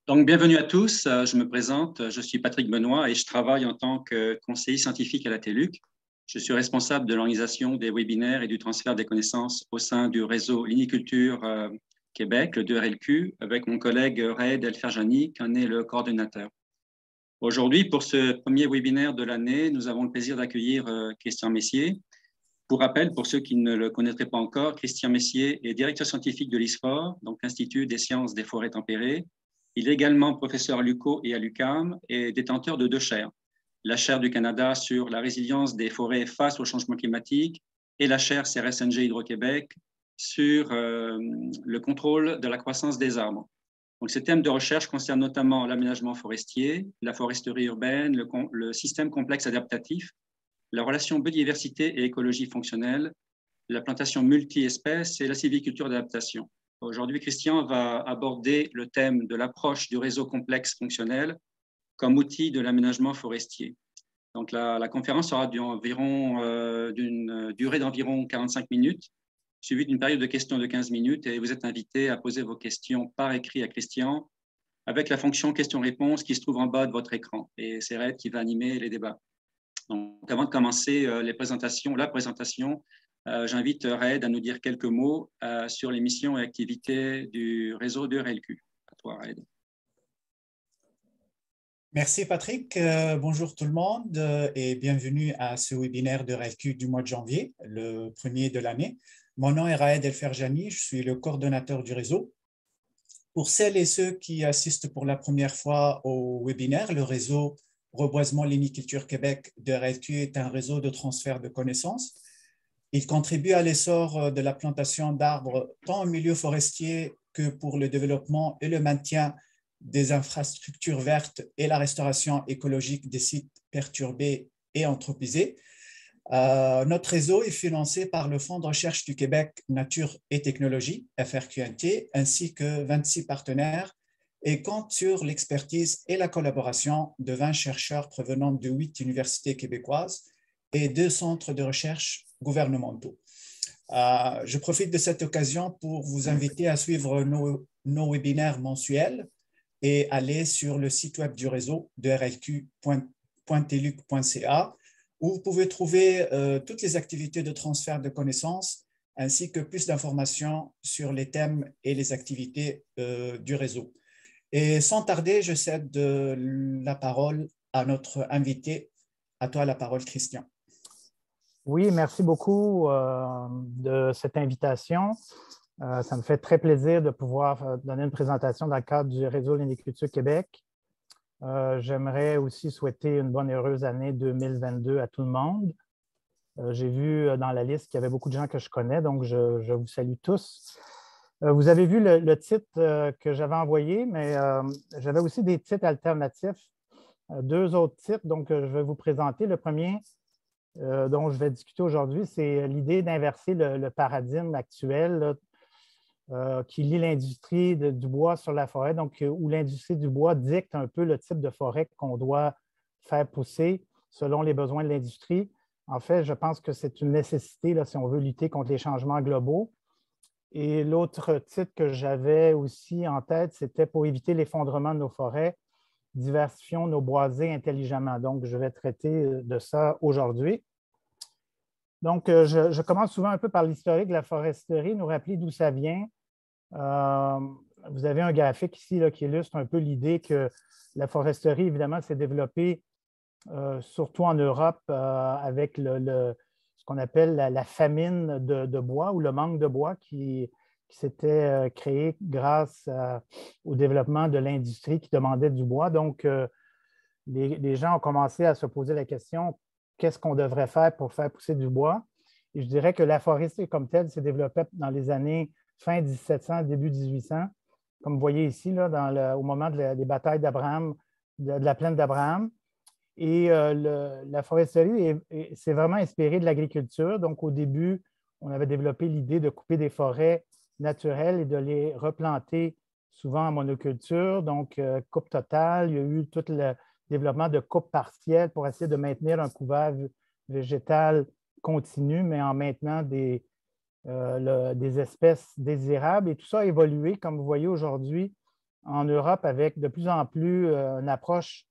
Donc, bienvenue à tous. Je me présente. Je suis Patrick Benoît et je travaille en tant que conseiller scientifique à la TELUC. Je suis responsable de l'organisation des webinaires et du transfert des connaissances au sein du réseau Liniculture Québec, le 2RLQ, avec mon collègue Raed El-Ferjani, qui en est le coordonnateur. Aujourd'hui, pour ce premier webinaire de l'année, nous avons le plaisir d'accueillir Christian Messier. Pour rappel, pour ceux qui ne le connaîtraient pas encore, Christian Messier est directeur scientifique de l'ISFOR, donc l'Institut des sciences des forêts tempérées. Il est également professeur à l'UQO et à l'UQAM et détenteur de 2 chaires. La chaire du Canada sur la résilience des forêts face au changement climatique et la chaire CRSNG Hydro-Québec sur le contrôle de la croissance des arbres. Donc, ces thèmes de recherche concernent notamment l'aménagement forestier, la foresterie urbaine, le système complexe adaptatif, la relation biodiversité et écologie fonctionnelle, la plantation multi-espèces et la sylviculture d'adaptation. Aujourd'hui, Christian va aborder le thème de l'approche du réseau complexe fonctionnel comme outil de l'aménagement forestier. Donc, la conférence sera d'une durée d'environ 45 minutes, suivie d'une période de questions de 15 minutes, et vous êtes invité à poser vos questions par écrit à Christian avec la fonction questions-réponses qui se trouve en bas de votre écran. Et c'est Red qui va animer les débats. Donc, avant de commencer la présentation, j'invite Raed à nous dire quelques mots sur les missions et activités du réseau de RLQ. À toi, Raed. Merci Patrick. Bonjour tout le monde et bienvenue à ce webinaire de RLQ du mois de janvier, le premier de l'année. Mon nom est Raed El-Ferjani, je suis le coordonnateur du réseau. Pour celles et ceux qui assistent pour la première fois au webinaire, le réseau Reboisement Liniculture Québec de RLQ est un réseau de transfert de connaissances. Il contribue à l'essor de la plantation d'arbres tant au milieu forestier que pour le développement et le maintien des infrastructures vertes et la restauration écologique des sites perturbés et anthropisés. Notre réseau est financé par le Fonds de recherche du Québec Nature et Technologie, FRQNT, ainsi que 26 partenaires et compte sur l'expertise et la collaboration de 20 chercheurs provenant de 8 universités québécoises et 2 centres de recherche gouvernementaux. Je profite de cette occasion pour vous inviter à suivre nos webinaires mensuels et aller sur le site web du réseau de rlq.teluc.ca où vous pouvez trouver toutes les activités de transfert de connaissances ainsi que plus d'informations sur les thèmes et les activités du réseau. Et sans tarder, je cède la parole à notre invité. À toi la parole, Christian. Oui, merci beaucoup de cette invitation. Ça me fait très plaisir de pouvoir donner une présentation dans le cadre du réseau Liniculture Québec. J'aimerais aussi souhaiter une bonne et heureuse année 2022 à tout le monde. J'ai vu dans la liste qu'il y avait beaucoup de gens que je connais, donc je vous salue tous. Vous avez vu le titre que j'avais envoyé, mais j'avais aussi des titres alternatifs, 2 autres titres, donc je vais vous présenter. Le premier dont je vais discuter aujourd'hui, c'est l'idée d'inverser le paradigme actuel qui lie l'industrie du bois sur la forêt, donc où l'industrie du bois dicte un peu le type de forêt qu'on doit faire pousser selon les besoins de l'industrie. En fait, je pense que c'est une nécessité là, si on veut lutter contre les changements globaux. Et l'autre titre que j'avais aussi en tête, c'était pour éviter l'effondrement de nos forêts, diversifions nos boisés intelligemment. Donc, je vais traiter de ça aujourd'hui. Donc, je commence souvent un peu par l'historique de la foresterie, nous rappeler d'où ça vient. Vous avez un graphique ici là, qui illustre un peu l'idée que la foresterie, évidemment, s'est développée surtout en Europe avec ce qu'on appelle la famine de bois ou le manque de bois qui s'était créé grâce au développement de l'industrie qui demandait du bois. Donc, les gens ont commencé à se poser la question, qu'est-ce qu'on devrait faire pour faire pousser du bois? Et je dirais que la foresterie comme telle s'est développée dans les années fin 1700, début 1800, comme vous voyez ici, là, au moment des batailles d'Abraham, de la plaine d'Abraham. Et la foresterie s'est vraiment inspirée de l'agriculture. Donc, au début, on avait développé l'idée de couper des forêts naturelles et de les replanter souvent en monoculture. Donc, coupe totale. Il y a eu tout le développement de coupe partielle pour essayer de maintenir un couvert végétal continu, mais en maintenant des espèces désirables. Et tout ça a évolué, comme vous voyez aujourd'hui, en Europe avec de plus en plus une approche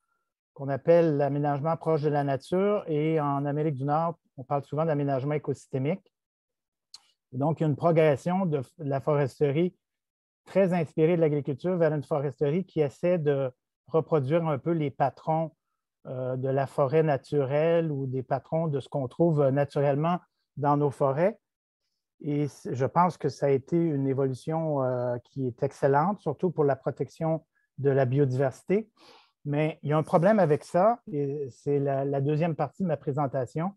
qu'on appelle l'aménagement proche de la nature, et en Amérique du Nord, on parle souvent d'aménagement écosystémique. Donc, il y a une progression de la foresterie très inspirée de l'agriculture vers une foresterie qui essaie de reproduire un peu les patrons de la forêt naturelle ou des patrons de ce qu'on trouve naturellement dans nos forêts. Et je pense que ça a été une évolution qui est excellente, surtout pour la protection de la biodiversité. Mais il y a un problème avec ça, et c'est la deuxième partie de ma présentation,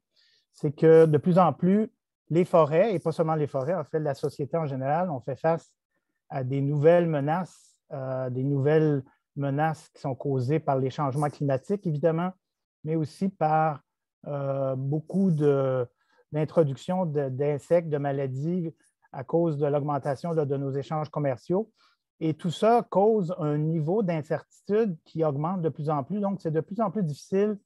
c'est que de plus en plus, les forêts, et pas seulement les forêts, en fait, la société en général, on fait face à des nouvelles menaces qui sont causées par les changements climatiques, évidemment, mais aussi par beaucoup d'introduction d'insectes, de maladies à cause de l'augmentation de nos échanges commerciaux. Et tout ça cause un niveau d'incertitude qui augmente de plus en plus. Donc, c'est de plus en plus difficile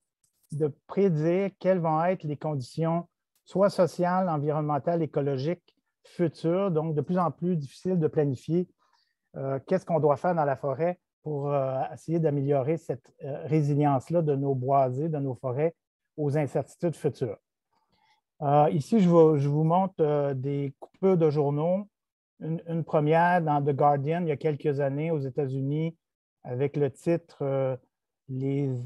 de prédire quelles vont être les conditions, soit sociales, environnementales, écologiques, futures. Donc, de plus en plus difficile de planifier qu'est-ce qu'on doit faire dans la forêt pour essayer d'améliorer cette résilience-là de nos boisés, de nos forêts aux incertitudes futures. Ici, je vous montre des coupures de journaux. Une première dans The Guardian il y a quelques années aux États-Unis avec le titre les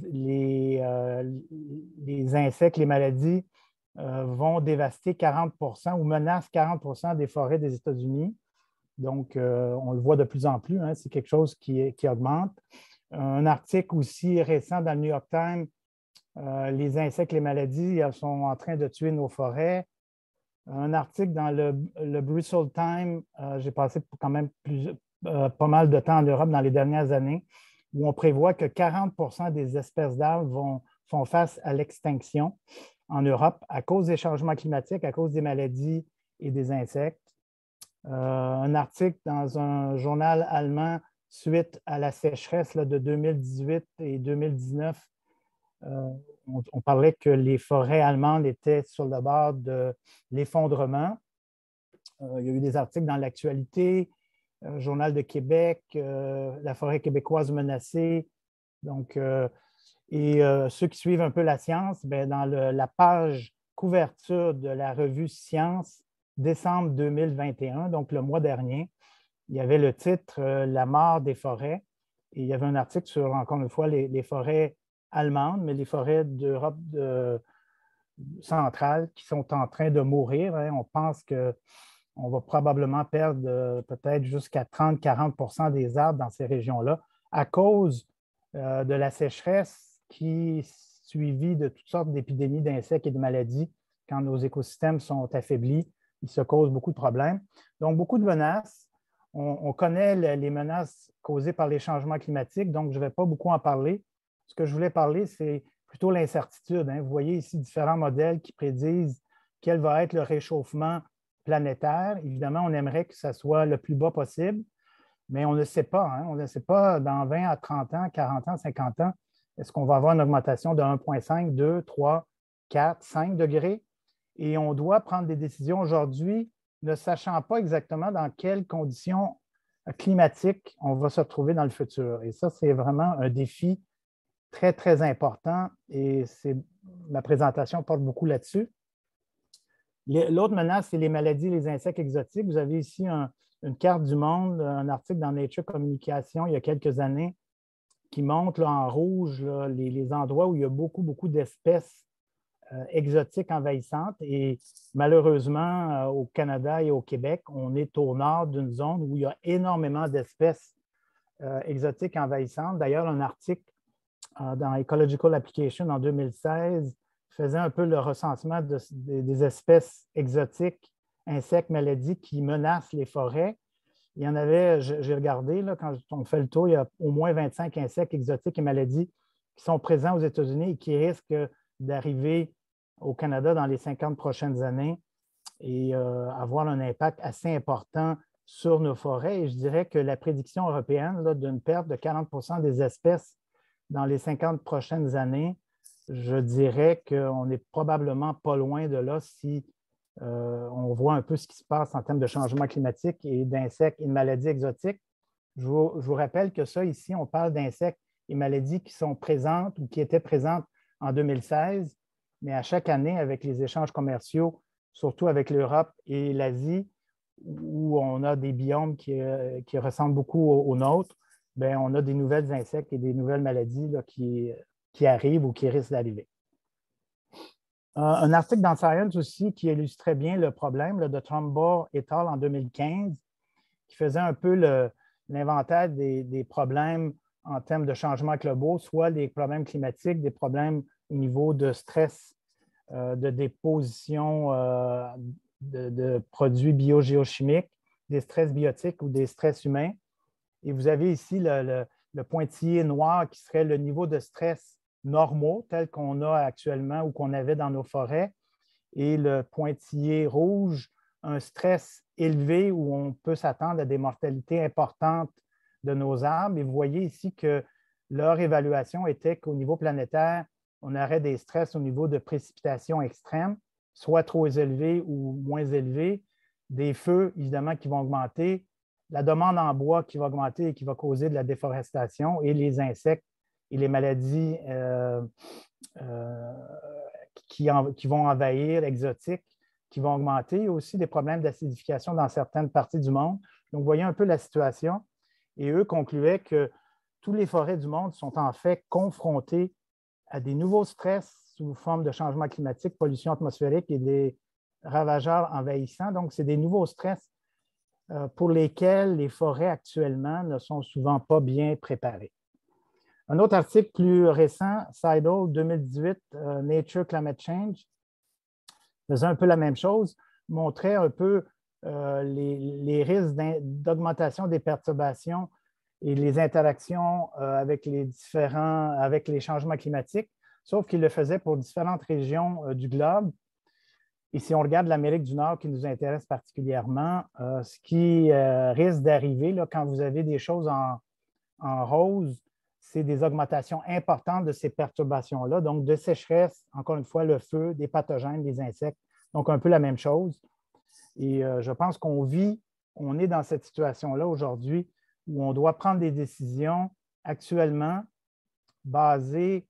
insectes, les maladies vont dévaster 40 ou menacent 40 des forêts des États-Unis. Donc, on le voit de plus en plus, hein, c'est quelque chose qui augmente. Un article aussi récent dans le New York Times, les insectes, les maladies sont en train de tuer nos forêts. Un article dans le Brussels Times, j'ai passé quand même pas mal de temps en Europe dans les dernières années, où on prévoit que 40 des espèces d'arbres font face à l'extinction en Europe à cause des changements climatiques, à cause des maladies et des insectes. Un article dans un journal allemand suite à la sécheresse là, de 2018 et 2019, on parlait que les forêts allemandes étaient sur le bord de l'effondrement. Il y a eu des articles dans l'actualité, Journal de Québec, la forêt québécoise menacée. Donc, ceux qui suivent un peu la science, bien, dans la page couverture de la revue Science, décembre 2021, donc le mois dernier, il y avait le titre La mort des forêts. Et il y avait un article sur, encore une fois, les forêts allemandes, mais les forêts d'Europe centrale qui sont en train de mourir. Hein. On pense qu'on va probablement perdre peut-être jusqu'à 30-40 des arbres dans ces régions-là à cause de la sécheresse qui est suivie de toutes sortes d'épidémies d'insectes et de maladies. Quand nos écosystèmes sont affaiblis, ils se causent beaucoup de problèmes. Donc, beaucoup de menaces. On connaît les menaces causées par les changements climatiques, donc je ne vais pas beaucoup en parler. Ce que je voulais parler, c'est plutôt l'incertitude. Hein. Vous voyez ici différents modèles qui prédisent quel va être le réchauffement planétaire. Évidemment, on aimerait que ça soit le plus bas possible, mais on ne sait pas. Hein. On ne sait pas dans 20 à 30 ans, 40 ans, 50 ans, est-ce qu'on va avoir une augmentation de 1,5, 2, 3, 4, 5 degrés? Et on doit prendre des décisions aujourd'hui, ne sachant pas exactement dans quelles conditions climatiques on va se retrouver dans le futur. Et ça, c'est vraiment un défi très, très important et ma présentation porte beaucoup là-dessus. L'autre menace, c'est les maladies et les insectes exotiques. Vous avez ici une carte du monde, un article dans Nature Communication il y a quelques années qui montre là, en rouge là, les endroits où il y a beaucoup, beaucoup d'espèces exotiques envahissantes. Et malheureusement, au Canada et au Québec, on est au nord d'une zone où il y a énormément d'espèces exotiques envahissantes. D'ailleurs, un article dans Ecological Application en 2016 faisait un peu le recensement des espèces exotiques, insectes, maladies qui menacent les forêts. Il y en avait, j'ai regardé, là, quand on fait le tour, il y a au moins 25 insectes exotiques et maladies qui sont présents aux États-Unis et qui risquent d'arriver au Canada dans les 50 prochaines années et avoir un impact assez important sur nos forêts. Et je dirais que la prédiction européenne d'une perte de 40 des espèces dans les 50 prochaines années, je dirais qu'on n'est probablement pas loin de là si on voit un peu ce qui se passe en termes de changement climatique et d'insectes et de maladies exotiques. Je vous rappelle que ça, ici, on parle d'insectes et maladies qui sont présentes ou qui étaient présentes en 2016, mais à chaque année, avec les échanges commerciaux, surtout avec l'Europe et l'Asie, où on a des biomes qui ressemblent beaucoup aux nôtres, bien, on a des nouvelles insectes et des nouvelles maladies là, qui arrivent ou qui risquent d'arriver. Un article dans Science aussi qui illustrait bien le problème là, de Trumbaugh et al. En 2015, qui faisait un peu l'inventaire des problèmes en termes de changement globaux, soit les problèmes climatiques, des problèmes au niveau de stress, de déposition de produits biogéochimiques, des stress biotiques ou des stress humains. Et vous avez ici le pointillé noir qui serait le niveau de stress normaux tel qu'on a actuellement ou qu'on avait dans nos forêts, et le pointillé rouge, un stress élevé où on peut s'attendre à des mortalités importantes de nos arbres. Et vous voyez ici que leur évaluation était qu'au niveau planétaire, on aurait des stress au niveau de précipitations extrêmes, soit trop élevés ou moins élevés, des feux, évidemment, qui vont augmenter, la demande en bois qui va augmenter et qui va causer de la déforestation, et les insectes et les maladies qui vont envahir, exotiques, qui vont augmenter. Il y a aussi des problèmes d'acidification dans certaines parties du monde. Donc, vous voyez un peu la situation. Et eux concluaient que toutes les forêts du monde sont en fait confrontées à des nouveaux stress sous forme de changement climatique, pollution atmosphérique et des ravageurs envahissants. Donc, c'est des nouveaux stress pour lesquels les forêts actuellement ne sont souvent pas bien préparées. Un autre article plus récent, Seidel 2018, Nature Climate Change, faisait un peu la même chose, montrait un peu les risques d'augmentation des perturbations et les interactions avec les changements climatiques, sauf qu'il le faisait pour différentes régions du globe. Et si on regarde l'Amérique du Nord qui nous intéresse particulièrement, ce qui risque d'arriver quand vous avez des choses en rose, c'est des augmentations importantes de ces perturbations-là, donc de sécheresse, encore une fois, le feu, des pathogènes, des insectes, donc un peu la même chose. Et je pense on est dans cette situation-là aujourd'hui où on doit prendre des décisions actuellement basées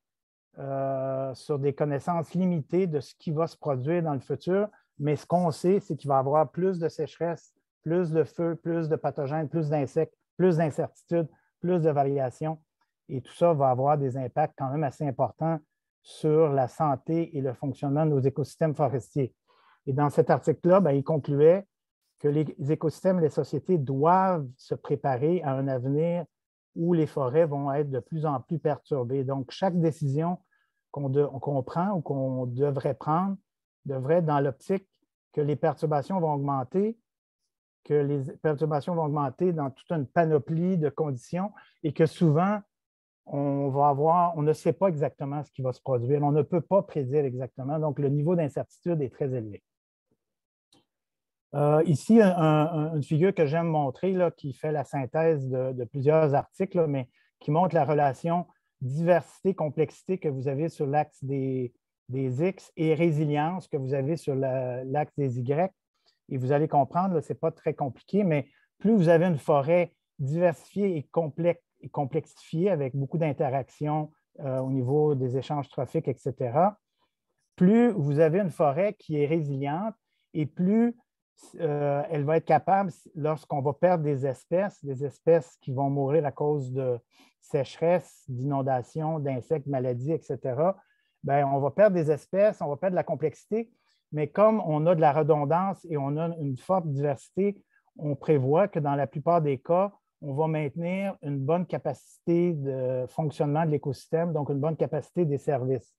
sur des connaissances limitées de ce qui va se produire dans le futur, mais ce qu'on sait, c'est qu'il va y avoir plus de sécheresse, plus de feu, plus de pathogènes, plus d'insectes, plus d'incertitudes, plus de variations. Et tout ça va avoir des impacts quand même assez importants sur la santé et le fonctionnement de nos écosystèmes forestiers. Et dans cet article-là, il concluait que les écosystèmes et les sociétés doivent se préparer à un avenir où les forêts vont être de plus en plus perturbées. Donc, chaque décision qu'on prend ou qu'on devrait prendre devrait être dans l'optique que les perturbations vont augmenter, dans toute une panoplie de conditions et que souvent, on ne sait pas exactement ce qui va se produire. On ne peut pas prédire exactement. Donc, le niveau d'incertitude est très élevé. Ici, une figure que j'aime montrer là, qui fait la synthèse de plusieurs articles, là, mais qui montre la relation diversité-complexité que vous avez sur l'axe des X et résilience que vous avez sur l'axe des Y. Et vous allez comprendre, ce n'est pas très compliqué, mais plus vous avez une forêt diversifiée et complexifiée avec beaucoup d'interactions au niveau des échanges trophiques, etc., plus vous avez une forêt qui est résiliente et plus elle va être capable, lorsqu'on va perdre des espèces qui vont mourir à cause de sécheresse, d'inondations, d'insectes, maladies, etc., bien, on va perdre des espèces, on va perdre de la complexité, mais comme on a de la redondance et on a une forte diversité, on prévoit que dans la plupart des cas, on va maintenir une bonne capacité de fonctionnement de l'écosystème, donc une bonne capacité des services.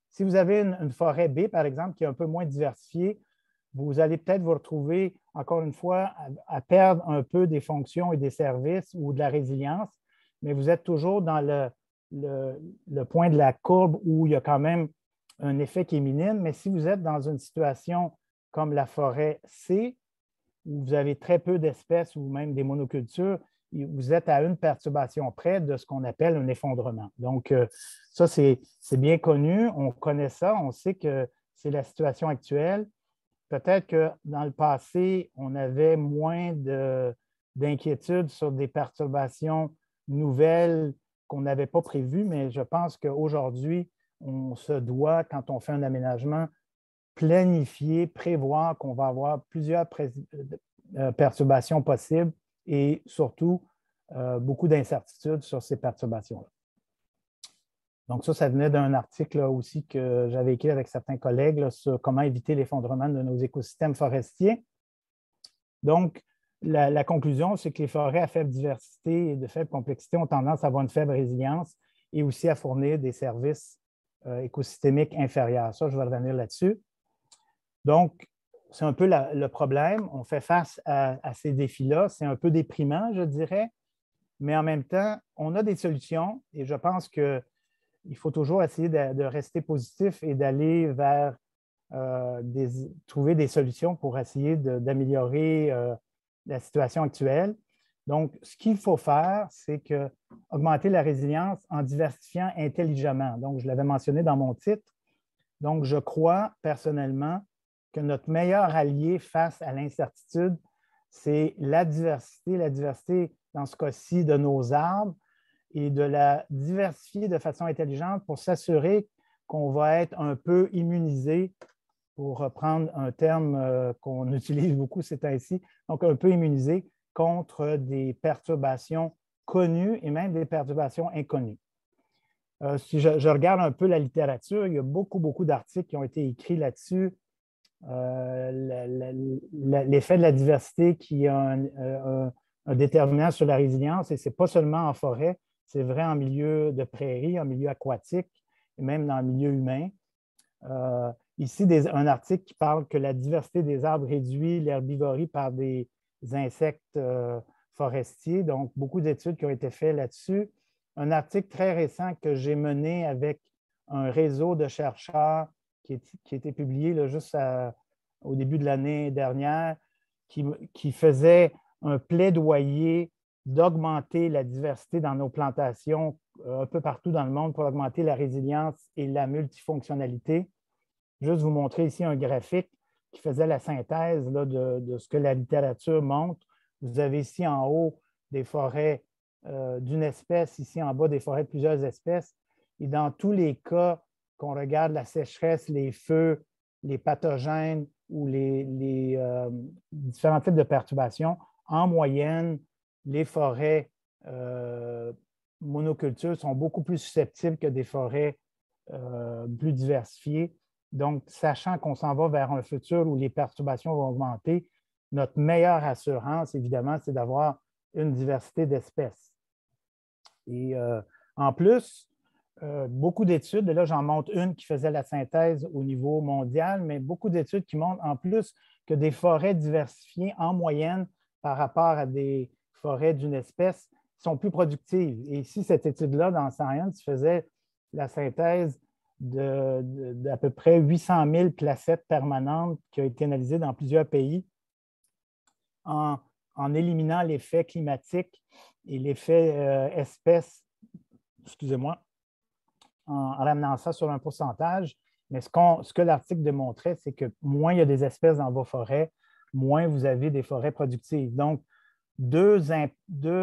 Si vous avez une forêt B, par exemple, qui est un peu moins diversifiée, vous allez peut-être vous retrouver, encore une fois, à perdre un peu des fonctions et des services ou de la résilience, mais vous êtes toujours dans le point de la courbe où il y a quand même un effet qui est minime. Mais si vous êtes dans une situation comme la forêt C, où vous avez très peu d'espèces ou même des monocultures, vous êtes à une perturbation près de ce qu'on appelle un effondrement. Donc, ça, c'est bien connu. On connaît ça. On sait que c'est la situation actuelle. Peut-être que dans le passé, on avait moins de d'inquiétude sur des perturbations nouvelles qu'on n'avait pas prévues, mais je pense qu'aujourd'hui, on se doit, quand on fait un aménagement, planifier, prévoir qu'on va avoir plusieurs perturbations possibles et surtout beaucoup d'incertitudes sur ces perturbations-là. Donc ça venait d'un article là, aussi que j'avais écrit avec certains collègues là, sur comment éviter l'effondrement de nos écosystèmes forestiers. Donc, la conclusion, c'est que les forêts à faible diversité et de faible complexité ont tendance à avoir une faible résilience et aussi à fournir des services écosystémiques inférieurs. Ça, je vais revenir là-dessus. Donc, c'est un peu le problème. On fait face à ces défis-là. C'est un peu déprimant, je dirais, mais en même temps, on a des solutions et je pense qu'il faut toujours essayer de rester positif et d'aller vers trouver des solutions pour essayer d'améliorer la situation actuelle. Donc, ce qu'il faut faire, c'est augmenter la résilience en diversifiant intelligemment. Donc, je l'avais mentionné dans mon titre. Donc, je crois personnellement que notre meilleur allié face à l'incertitude, c'est la diversité dans ce cas-ci de nos arbres et de la diversifier de façon intelligente pour s'assurer qu'on va être un peu immunisé, pour reprendre un terme qu'on utilise beaucoup ces temps-ci, donc un peu immunisé contre des perturbations connues et même des perturbations inconnues. Si je regarde un peu la littérature, il y a beaucoup d'articles qui ont été écrits là-dessus. L'effet de la diversité qui a un déterminant sur la résilience, et ce n'est pas seulement en forêt, c'est vrai en milieu de prairie, en milieu aquatique, et même dans le milieu humain. Ici, un article qui parle que la diversité des arbres réduit l'herbivorie par des insectes forestiers. Donc, beaucoup d'études qui ont été faites là-dessus. Un article très récent que j'ai mené avec un réseau de chercheurs qui a été publié là, juste au début de l'année dernière, qui faisait un plaidoyer d'augmenter la diversité dans nos plantations un peu partout dans le monde pour augmenter la résilience et la multifonctionnalité. Juste vous montrer ici un graphique qui faisait la synthèse là, de ce que la littérature montre. Vous avez ici en haut des forêts d'une espèce, ici en bas des forêts de plusieurs espèces. Et dans tous les cas qu'on regarde la sécheresse, les feux, les pathogènes ou les différents types de perturbations, en moyenne, les forêts monocultures sont beaucoup plus susceptibles que des forêts plus diversifiées. Donc, sachant qu'on s'en va vers un futur où les perturbations vont augmenter, notre meilleure assurance, évidemment, c'est d'avoir une diversité d'espèces. Et en plus, beaucoup d'études, et là j'en montre une qui faisait la synthèse au niveau mondial, mais beaucoup d'études qui montrent en plus que des forêts diversifiées en moyenne par rapport à des forêts d'une espèce sont plus productives. Et ici, cette étude-là dans Science faisait la synthèse d'à peu près 800 000 placettes permanentes qui ont été analysées dans plusieurs pays en éliminant l'effet climatique et l'effet espèce, excusez-moi, en ramenant ça sur un pourcentage. Mais ce que l'article démontrait, c'est que moins il y a des espèces dans vos forêts, moins vous avez des forêts productives. Donc, deux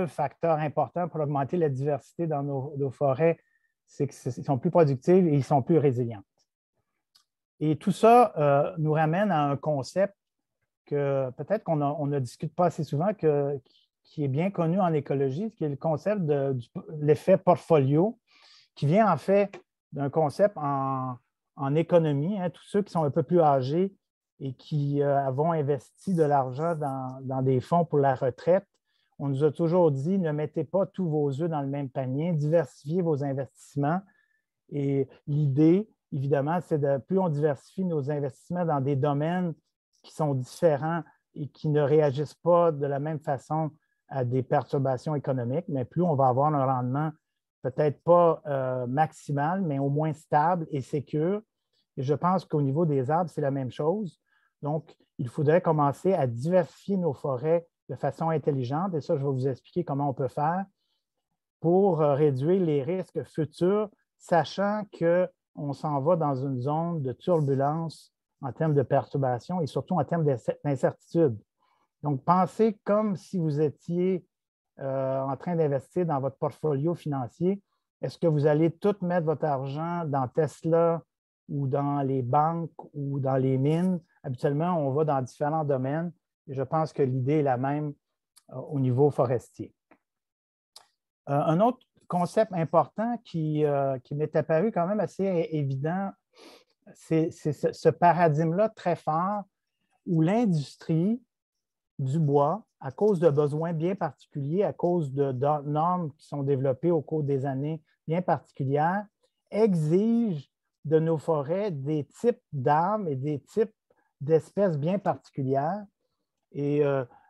facteurs importants pour augmenter la diversité dans nos forêts, c'est qu'ils sont plus productives et ils sont plus résilientes. Et tout ça nous ramène à un concept que peut-être qu'on ne discute pas assez souvent, qui est bien connu en écologie, qui est le concept de l'effet portfolio, qui vient en fait d'un concept en économie. Hein, tous ceux qui sont un peu plus âgés et qui avons investi de l'argent dans des fonds pour la retraite, on nous a toujours dit, ne mettez pas tous vos œufs dans le même panier, diversifiez vos investissements. Et l'idée, évidemment, c'est de plus on diversifie nos investissements dans des domaines qui sont différents et qui ne réagissent pas de la même façon à des perturbations économiques, mais plus on va avoir un rendement peut-être pas maximal, mais au moins stable et sécure. Et je pense qu'au niveau des arbres, c'est la même chose. Donc, il faudrait commencer à diversifier nos forêts de façon intelligente. Et ça, je vais vous expliquer comment on peut faire pour réduire les risques futurs, sachant qu'on s'en va dans une zone de turbulence en termes de perturbation et surtout en termes d'incertitude. Donc, pensez comme si vous étiez en train d'investir dans votre portfolio financier. Est-ce que vous allez tout mettre votre argent dans Tesla ou dans les banques ou dans les mines? Habituellement, on va dans différents domaines et je pense que l'idée est la même au niveau forestier. Un autre concept important qui m'est apparu quand même assez évident, c'est ce paradigme-là très fort où l'industrie du bois, à cause de besoins bien particuliers, à cause de normes qui sont développées au cours des années bien particulières, exige de nos forêts des types d'arbres et des types d'espèces bien particulières. Et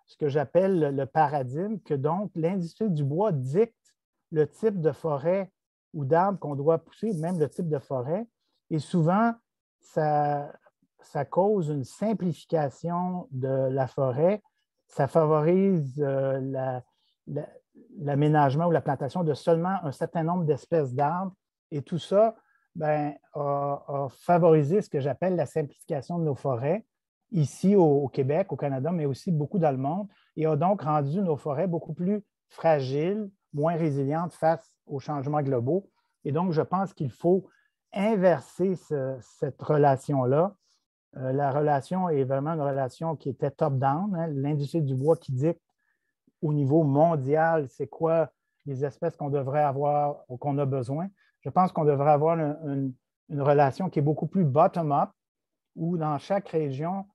ce que j'appelle le paradigme, que donc l'industrie du bois dicte le type de forêt ou d'arbres qu'on doit pousser, même le type de forêt. Et souvent, ça cause une simplification de la forêt. Ça favorise l'aménagement ou la plantation de seulement un certain nombre d'espèces d'arbres. Et tout ça a favorisé ce que j'appelle la simplification de nos forêts, ici au Québec, au Canada, mais aussi beaucoup dans le monde, et a donc rendu nos forêts beaucoup plus fragiles, moins résilientes face aux changements globaux. Et donc, je pense qu'il faut inverser cette relation-là. La relation est vraiment une relation qui était top-down, hein, l'industrie du bois qui dicte au niveau mondial c'est quoi les espèces qu'on devrait avoir ou qu'on a besoin. Je pense qu'on devrait avoir une relation qui est beaucoup plus bottom-up, où dans chaque région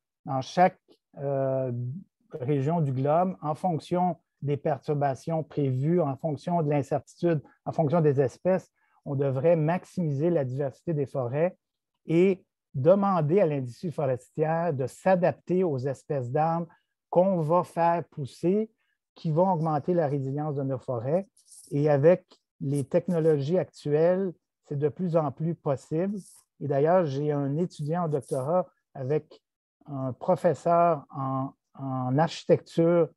du globe, en fonction des perturbations prévues, en fonction de l'incertitude, en fonction des espèces, on devrait maximiser la diversité des forêts et demander à l'industrie forestière de s'adapter aux espèces d'arbres qu'on va faire pousser, qui vont augmenter la résilience de nos forêts. Et avec les technologies actuelles, c'est de plus en plus possible. Et d'ailleurs, j'ai un étudiant en doctorat avec un professeur en architecture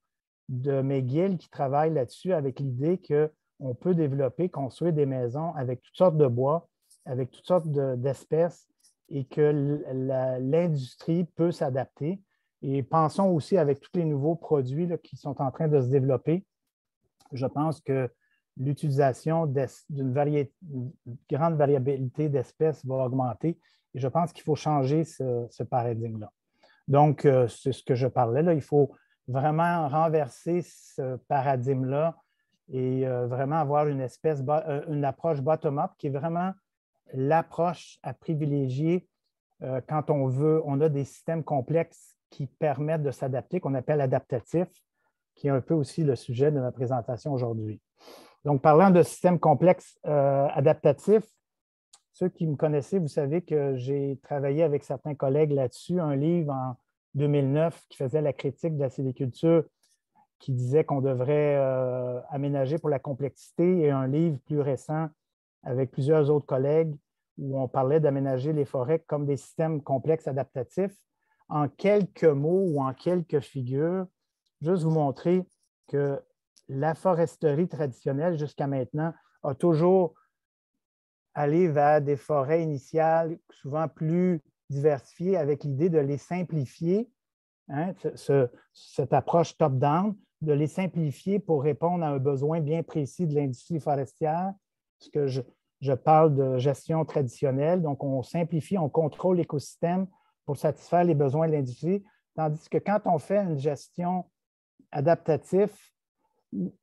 de McGill qui travaille là-dessus avec l'idée qu'on peut développer, construire des maisons avec toutes sortes de bois, avec toutes sortes d'espèces et que l'industrie peut s'adapter. Et pensons aussi avec tous les nouveaux produits là, qui sont en train de se développer. Je pense que l'utilisation d'une grande variabilité d'espèces va augmenter et je pense qu'il faut changer ce paradigme-là. Donc, c'est ce que je parlais là. Il faut vraiment renverser ce paradigme-là et vraiment avoir une approche bottom-up qui est vraiment l'approche à privilégier quand on a des systèmes complexes qui permettent de s'adapter, qu'on appelle adaptatif, qui est un peu aussi le sujet de ma présentation aujourd'hui. Donc, parlant de systèmes complexes adaptatifs, ceux qui me connaissaient, vous savez que j'ai travaillé avec certains collègues là-dessus, un livre en 2009 qui faisait la critique de la sylviculture, qui disait qu'on devrait aménager pour la complexité, et un livre plus récent avec plusieurs autres collègues où on parlait d'aménager les forêts comme des systèmes complexes adaptatifs. En quelques mots ou en quelques figures, juste vous montrer que la foresterie traditionnelle jusqu'à maintenant a toujours allé vers des forêts initiales souvent plus diversifiées avec l'idée de les simplifier, hein, cette approche top-down, de les simplifier pour répondre à un besoin bien précis de l'industrie forestière, ce que je parle de gestion traditionnelle. Donc, on simplifie, on contrôle l'écosystème pour satisfaire les besoins de l'industrie, tandis que quand on fait une gestion adaptative,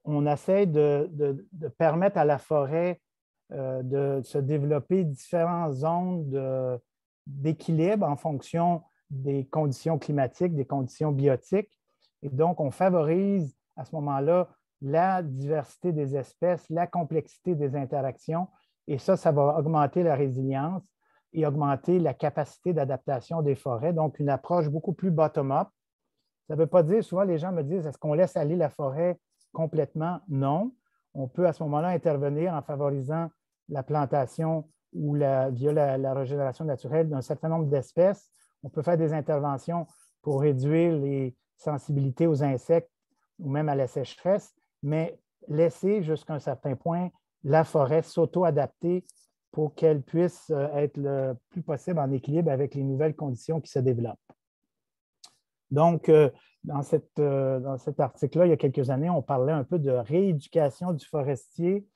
on essaie de permettre à la forêt de se développer différentes zones d'équilibre en fonction des conditions climatiques, des conditions biotiques. Et donc, on favorise à ce moment-là la diversité des espèces, la complexité des interactions. Et ça va augmenter la résilience et augmenter la capacité d'adaptation des forêts. Donc, une approche beaucoup plus bottom-up. Ça ne veut pas dire, souvent les gens me disent, est-ce qu'on laisse aller la forêt complètement? Non. On peut à ce moment-là intervenir en favorisant la plantation ou via la régénération naturelle d'un certain nombre d'espèces. On peut faire des interventions pour réduire les sensibilités aux insectes ou même à la sécheresse, mais laisser jusqu'à un certain point la forêt s'auto-adapter pour qu'elle puisse être le plus possible en équilibre avec les nouvelles conditions qui se développent. Donc, dans cet article-là, il y a quelques années, on parlait un peu de rééducation du forestier.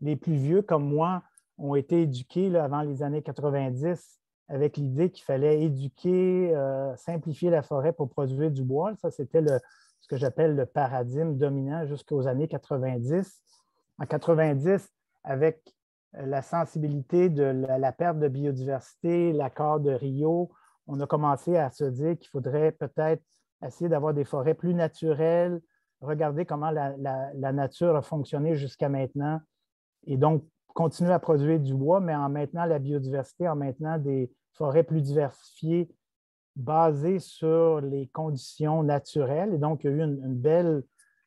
Les plus vieux, comme moi, ont été éduqués là, avant les années 90 avec l'idée qu'il fallait éduquer, simplifier la forêt pour produire du bois. Ça, c'était ce que j'appelle le paradigme dominant jusqu'aux années 90. En 90, avec la sensibilité de la perte de biodiversité, l'accord de Rio, on a commencé à se dire qu'il faudrait peut-être essayer d'avoir des forêts plus naturelles, regarder comment la nature a fonctionné jusqu'à maintenant et donc continuer à produire du bois, mais en maintenant la biodiversité, en maintenant des forêts plus diversifiées basées sur les conditions naturelles. Et donc, il y a eu une belle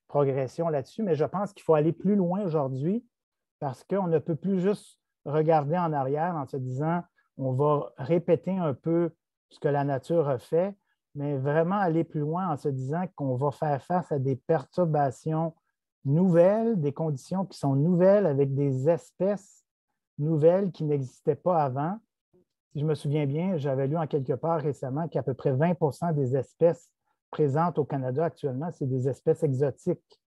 progression là-dessus, mais je pense qu'il faut aller plus loin aujourd'hui parce qu'on ne peut plus juste regarder en arrière en se disant on va répéter un peu ce que la nature a fait, mais vraiment aller plus loin en se disant qu'on va faire face à des perturbations nouvelles, des conditions qui sont nouvelles avec des espèces nouvelles qui n'existaient pas avant. Si je me souviens bien, j'avais lu en quelque part récemment qu'à peu près 20 des espèces présentes au Canada actuellement, c'est des espèces exotiques.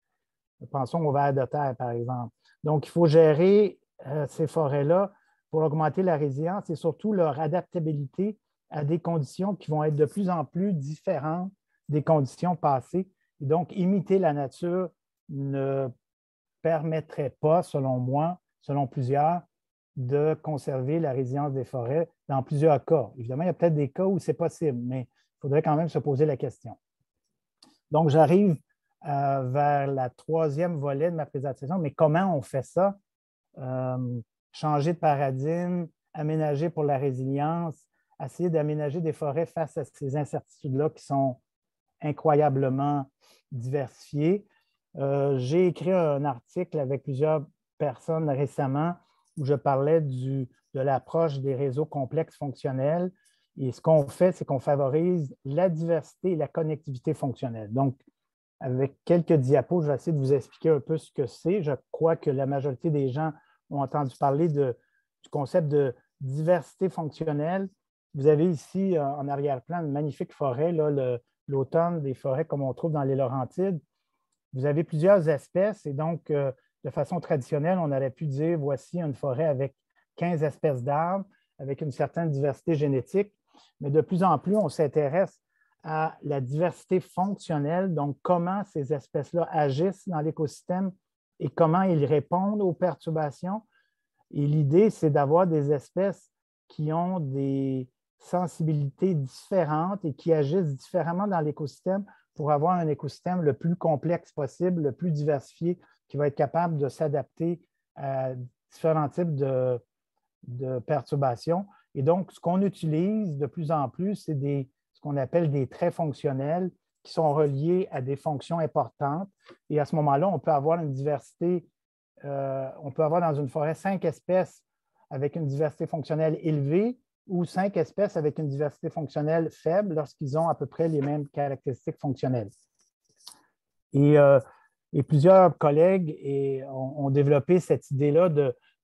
Pensons aux vers de terre, par exemple. Donc, il faut gérer ces forêts-là pour augmenter la résilience et surtout leur adaptabilité à des conditions qui vont être de plus en plus différentes des conditions passées. Et donc, imiter la nature ne permettrait pas, selon moi, selon plusieurs, de conserver la résilience des forêts dans plusieurs cas. Évidemment, il y a peut-être des cas où c'est possible, mais il faudrait quand même se poser la question. Donc, j'arrive vers la troisième volet de ma présentation, mais comment on fait ça? Changer de paradigme, aménager pour la résilience, essayer d'aménager des forêts face à ces incertitudes-là qui sont incroyablement diversifiées. J'ai écrit un article avec plusieurs personnes récemment où je parlais de l'approche des réseaux complexes fonctionnels. Et ce qu'on fait, c'est qu'on favorise la diversité et la connectivité fonctionnelle. Donc, avec quelques diapos, je vais essayer de vous expliquer un peu ce que c'est. Je crois que la majorité des gens ont entendu parler du concept de diversité fonctionnelle. Vous avez ici en arrière-plan une magnifique forêt, l'automne des forêts comme on trouve dans les Laurentides. Vous avez plusieurs espèces et donc, de façon traditionnelle, on aurait pu dire voici une forêt avec 15 espèces d'arbres, avec une certaine diversité génétique. Mais de plus en plus, on s'intéresse à la diversité fonctionnelle, donc comment ces espèces-là agissent dans l'écosystème et comment ils répondent aux perturbations. Et l'idée, c'est d'avoir des espèces qui ont des sensibilités différentes et qui agissent différemment dans l'écosystème pour avoir un écosystème le plus complexe possible, le plus diversifié, qui va être capable de s'adapter à différents types de perturbations. Et donc, ce qu'on utilise de plus en plus, c'est ce qu'on appelle des traits fonctionnels qui sont reliés à des fonctions importantes. Et à ce moment-là, on peut avoir une diversité, on peut avoir dans une forêt 5 espèces avec une diversité fonctionnelle élevée ou 5 espèces avec une diversité fonctionnelle faible lorsqu'ils ont à peu près les mêmes caractéristiques fonctionnelles. Et plusieurs collègues ont développé cette idée-là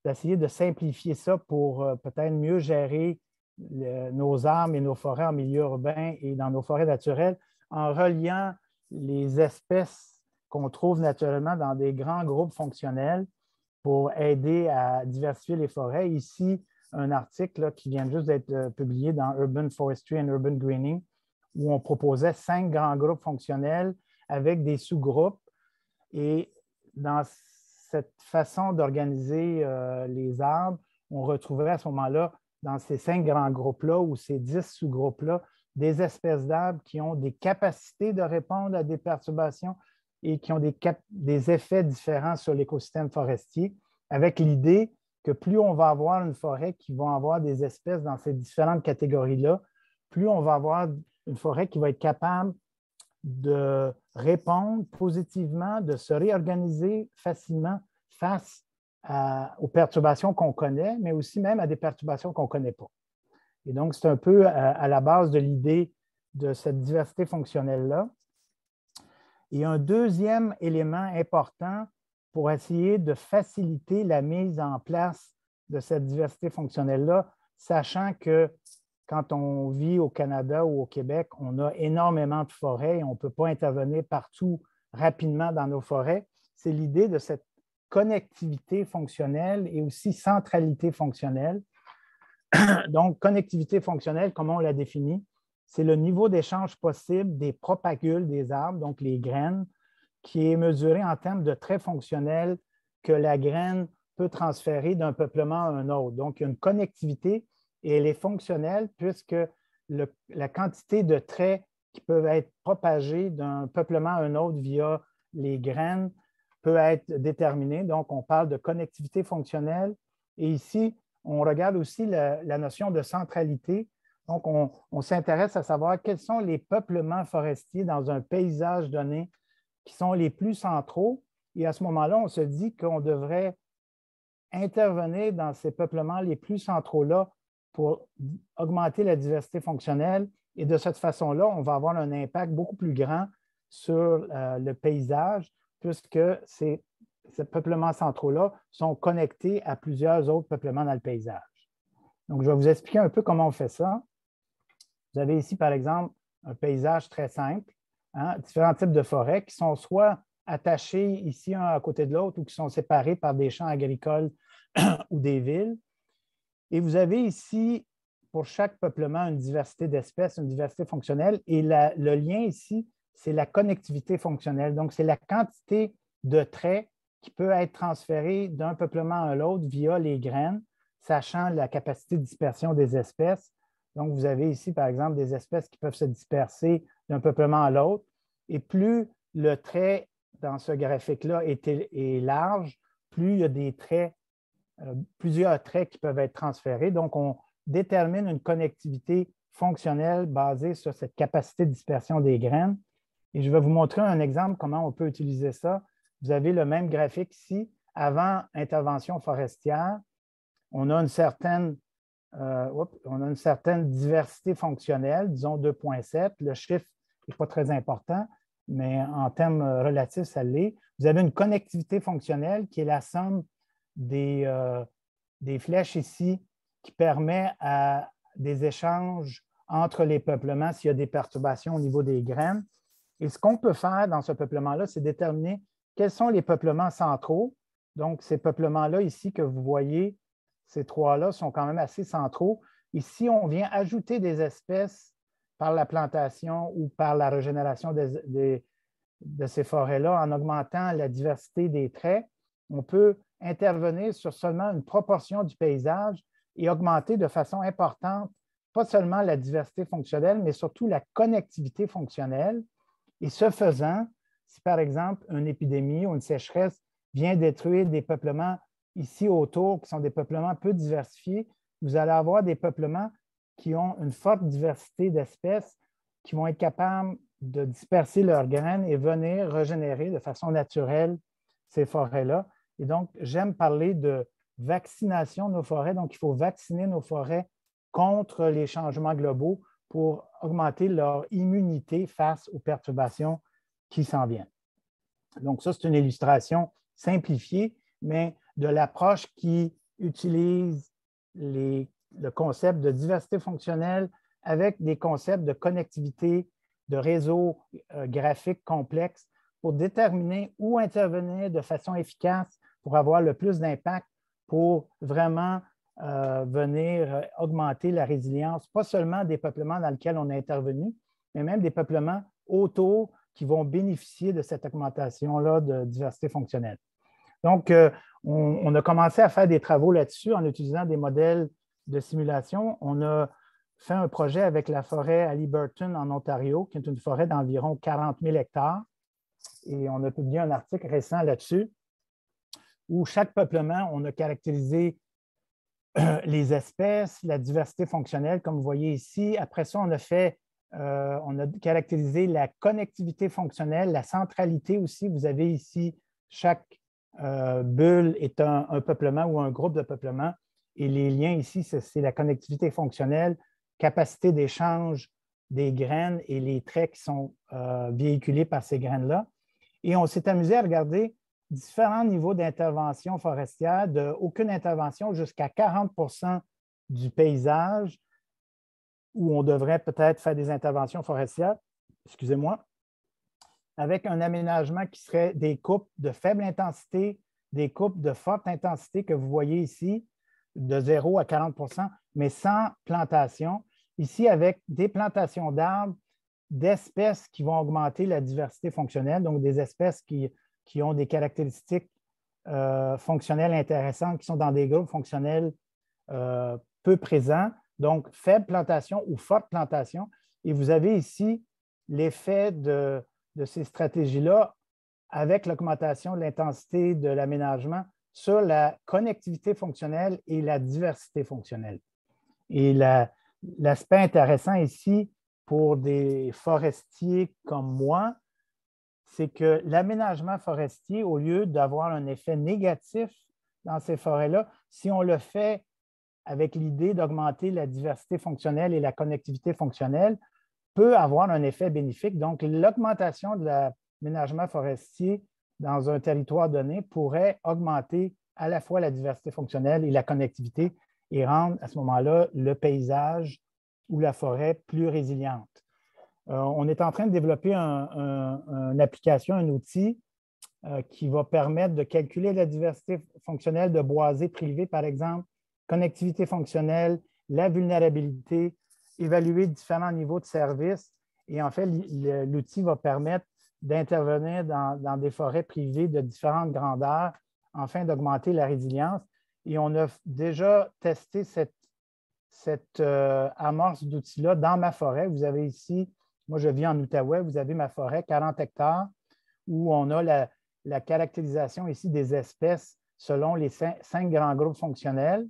d'essayer de simplifier ça pour peut-être mieux gérer nos arbres et nos forêts en milieu urbain et dans nos forêts naturelles en reliant les espèces qu'on trouve naturellement dans des grands groupes fonctionnels pour aider à diversifier les forêts. Ici, un article là, qui vient juste d'être publié dans Urban Forestry and Urban Greening où on proposait 5 grands groupes fonctionnels avec des sous-groupes. Et dans cette façon d'organiser les arbres, on retrouvait à ce moment-là, dans ces 5 grands groupes-là ou ces 10 sous-groupes-là, des espèces d'arbres qui ont des capacités de répondre à des perturbations et qui ont des effets différents sur l'écosystème forestier, avec l'idée que plus on va avoir une forêt qui va avoir des espèces dans ces différentes catégories-là, plus on va avoir une forêt qui va être capable de répondre positivement, de se réorganiser facilement face aux perturbations qu'on connaît, mais aussi même à des perturbations qu'on ne connaît pas. Et donc, c'est un peu à la base de l'idée de cette diversité fonctionnelle-là. Et un deuxième élément important pour essayer de faciliter la mise en place de cette diversité fonctionnelle-là, sachant que quand on vit au Canada ou au Québec, on a énormément de forêts et on ne peut pas intervenir partout rapidement dans nos forêts. C'est l'idée de cette connectivité fonctionnelle et aussi centralité fonctionnelle. Donc, connectivité fonctionnelle, comment on la définit? C'est le niveau d'échange possible des propagules des arbres, donc les graines, qui est mesuré en termes de traits fonctionnels que la graine peut transférer d'un peuplement à un autre. Donc, il y a une connectivité et elle est fonctionnelle puisque la quantité de traits qui peuvent être propagés d'un peuplement à un autre via les graines peut être déterminée. Donc, on parle de connectivité fonctionnelle. Et ici, on regarde aussi la notion de centralité. Donc, on s'intéresse à savoir quels sont les peuplements forestiers dans un paysage donné qui sont les plus centraux. Et à ce moment-là, on se dit qu'on devrait intervenir dans ces peuplements les plus centraux-là pour augmenter la diversité fonctionnelle. Et de cette façon-là, on va avoir un impact beaucoup plus grand sur le paysage, puisque ces peuplements centraux-là sont connectés à plusieurs autres peuplements dans le paysage. Donc, je vais vous expliquer un peu comment on fait ça. Vous avez ici, par exemple, un paysage très simple, hein, différents types de forêts qui sont soit attachés ici un à côté de l'autre ou qui sont séparés par des champs agricoles ou des villes. Et vous avez ici, pour chaque peuplement, une diversité d'espèces, une diversité fonctionnelle. Et le lien ici, c'est la connectivité fonctionnelle. Donc, c'est la quantité de traits qui peut être transférée d'un peuplement à l'autre via les graines, sachant la capacité de dispersion des espèces. Donc, vous avez ici, par exemple, des espèces qui peuvent se disperser d'un peuplement à l'autre. Et plus le trait dans ce graphique-là est large, plus il y a des traits, plusieurs traits qui peuvent être transférés. Donc, on détermine une connectivité fonctionnelle basée sur cette capacité de dispersion des graines. Et je vais vous montrer un exemple comment on peut utiliser ça. Vous avez le même graphique ici. Avant intervention forestière, on a une certaine diversité fonctionnelle, disons 2,7. Le chiffre n'est pas très important, mais en termes relatifs, ça l'est. Vous avez une connectivité fonctionnelle qui est la somme des flèches ici qui permet à des échanges entre les peuplements s'il y a des perturbations au niveau des graines. Et ce qu'on peut faire dans ce peuplement-là, c'est déterminer quels sont les peuplements centraux. Donc, ces peuplements-là ici que vous voyez, ces trois-là sont quand même assez centraux. Ici, on vient ajouter des espèces par la plantation ou par la régénération de ces forêts-là en augmentant la diversité des traits. On peut intervenir sur seulement une proportion du paysage et augmenter de façon importante, pas seulement la diversité fonctionnelle, mais surtout la connectivité fonctionnelle. Et ce faisant, si par exemple une épidémie ou une sécheresse vient détruire des peuplements ici autour, qui sont des peuplements peu diversifiés, vous allez avoir des peuplements qui ont une forte diversité d'espèces, qui vont être capables de disperser leurs graines et venir régénérer de façon naturelle ces forêts-là. Et donc, j'aime parler de vaccination de nos forêts. Donc, il faut vacciner nos forêts contre les changements globaux pour augmenter leur immunité face aux perturbations qui s'en viennent. Donc, ça, c'est une illustration simplifiée, mais de l'approche qui utilise le concept de diversité fonctionnelle avec des concepts de connectivité, de réseaux graphiques complexes pour déterminer où intervenir de façon efficace pour avoir le plus d'impact pour vraiment venir augmenter la résilience, pas seulement des peuplements dans lesquels on est intervenu, mais même des peuplements autour qui vont bénéficier de cette augmentation-là de diversité fonctionnelle. Donc, on a commencé à faire des travaux là-dessus en utilisant des modèles de simulation. On a fait un projet avec la forêt Haliburton en Ontario, qui est une forêt d'environ 40 000 hectares. Et on a publié un article récent là-dessus où chaque peuplement, on a caractérisé les espèces, la diversité fonctionnelle, comme vous voyez ici. Après ça, on a caractérisé la connectivité fonctionnelle, la centralité aussi. Vous avez ici, chaque bulle est un peuplement ou un groupe de peuplements. Et les liens ici, c'est la connectivité fonctionnelle, capacité d'échange des graines et les traits qui sont véhiculés par ces graines-là. Et on s'est amusé à regarder différents niveaux d'intervention forestière, de aucune intervention jusqu'à 40 du paysage où on devrait peut-être faire des interventions forestières, excusez-moi, avec un aménagement qui serait des coupes de faible intensité, des coupes de forte intensité que vous voyez ici, de 0 à 40 %, mais sans plantation. Ici, avec des plantations d'arbres, d'espèces qui vont augmenter la diversité fonctionnelle, donc des espèces qui ont des caractéristiques fonctionnelles intéressantes, qui sont dans des groupes fonctionnels peu présents, donc faible plantation ou forte plantation. Et vous avez ici l'effet de ces stratégies-là avec l'augmentation de l'intensité de l'aménagement sur la connectivité fonctionnelle et la diversité fonctionnelle. Et l'aspect intéressant ici pour des forestiers comme moi, c'est que l'aménagement forestier, au lieu d'avoir un effet négatif dans ces forêts-là, si on le fait avec l'idée d'augmenter la diversité fonctionnelle et la connectivité fonctionnelle, peut avoir un effet bénéfique. Donc, l'augmentation de l'aménagement forestier dans un territoire donné pourrait augmenter à la fois la diversité fonctionnelle et la connectivité et rendre à ce moment-là le paysage ou la forêt plus résiliente. On est en train de développer une application, un outil qui va permettre de calculer la diversité fonctionnelle de boisés privés, par exemple, connectivité fonctionnelle, la vulnérabilité, évaluer différents niveaux de service. Et en fait, l'outil va permettre d'intervenir dans des forêts privées de différentes grandeurs afin d'augmenter la résilience. Et on a déjà testé cette amorce d'outils-là dans ma forêt. Vous avez ici, moi je vis en Outaouais, vous avez ma forêt, 40 hectares, où on a la caractérisation ici des espèces selon les 5 grands groupes fonctionnels.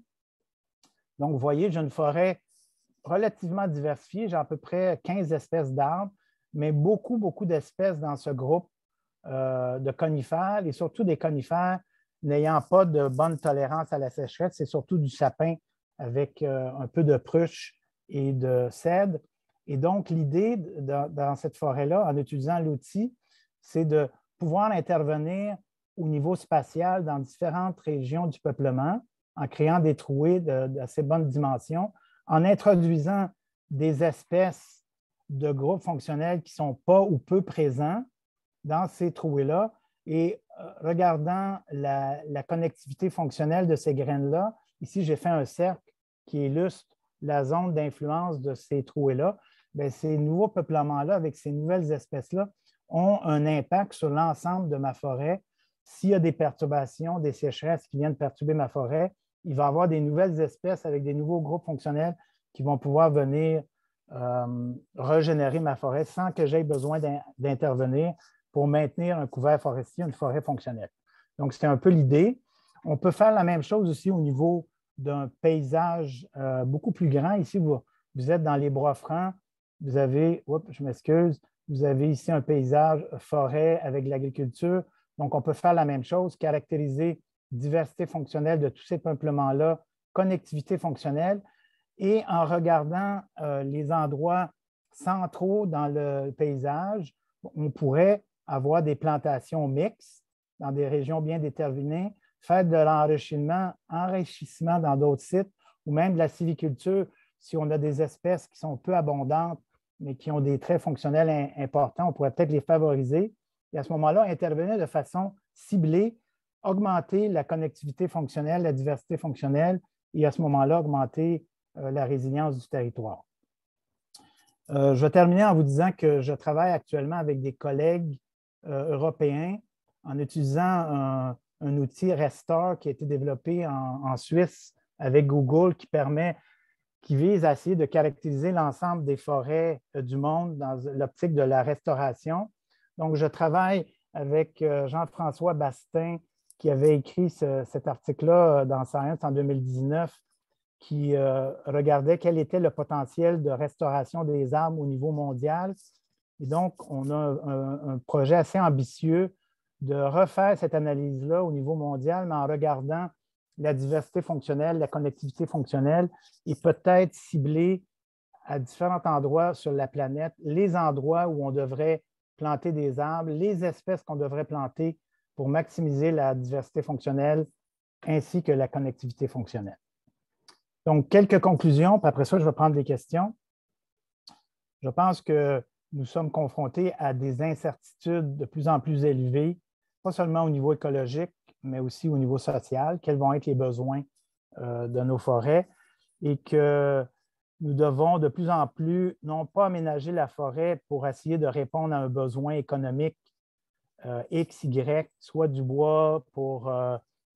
Donc, vous voyez, j'ai une forêt relativement diversifiée. J'ai à peu près 15 espèces d'arbres, mais beaucoup d'espèces dans ce groupe de conifères et surtout des conifères n'ayant pas de bonne tolérance à la sécheresse. C'est surtout du sapin avec un peu de pruche et de cèdre. Et donc, l'idée dans cette forêt-là, en utilisant l'outil, c'est de pouvoir intervenir au niveau spatial dans différentes régions du peuplement en créant des trouées d'assez bonnes dimensions, en introduisant des espèces de groupes fonctionnels qui ne sont pas ou peu présents dans ces trouées-là et regardant la connectivité fonctionnelle de ces graines-là. Ici, j'ai fait un cercle qui illustre la zone d'influence de ces trouées-là. Bien, ces nouveaux peuplements-là, avec ces nouvelles espèces-là, ont un impact sur l'ensemble de ma forêt. S'il y a des perturbations, des sécheresses qui viennent perturber ma forêt, il va y avoir des nouvelles espèces avec des nouveaux groupes fonctionnels qui vont pouvoir venir régénérer ma forêt sans que j'aie besoin d'intervenir pour maintenir un couvert forestier, une forêt fonctionnelle. Donc, c'est un peu l'idée. On peut faire la même chose aussi au niveau d'un paysage beaucoup plus grand. Ici, vous êtes dans les Bois Francs. Vous avez, je m'excuse, vous avez ici un paysage forêt avec l'agriculture. Donc, on peut faire la même chose, caractériser diversité fonctionnelle de tous ces peuplements-là, connectivité fonctionnelle, et en regardant les endroits centraux dans le paysage, on pourrait avoir des plantations mixtes dans des régions bien déterminées, faire de l'enrichissement dans d'autres sites, ou même de la sylviculture si on a des espèces qui sont peu abondantes, mais qui ont des traits fonctionnels importants, on pourrait peut-être les favoriser. Et à ce moment-là, intervenir de façon ciblée, augmenter la connectivité fonctionnelle, la diversité fonctionnelle, et à ce moment-là, augmenter la résilience du territoire. Je vais terminer en vous disant que je travaille actuellement avec des collègues européens en utilisant un outil Restore qui a été développé en Suisse avec Google qui vise à essayer de caractériser l'ensemble des forêts du monde dans l'optique de la restauration. Donc, je travaille avec Jean-François Bastin qui avait écrit cet article-là dans Science en 2019 qui regardait quel était le potentiel de restauration des arbres au niveau mondial. Et donc, on a un projet assez ambitieux de refaire cette analyse-là au niveau mondial, mais en regardant la diversité fonctionnelle, la connectivité fonctionnelle et peut-être cibler à différents endroits sur la planète les endroits où on devrait planter des arbres, les espèces qu'on devrait planter pour maximiser la diversité fonctionnelle ainsi que la connectivité fonctionnelle. Donc, quelques conclusions, puis après ça, je vais prendre des questions. je pense que nous sommes confrontés à des incertitudes de plus en plus élevées, pas seulement au niveau écologique, mais aussi au niveau social. Quels vont être les besoins de nos forêts et que nous devons de plus en plus, non pas aménager la forêt pour essayer de répondre à un besoin économique X, Y, soit du bois pour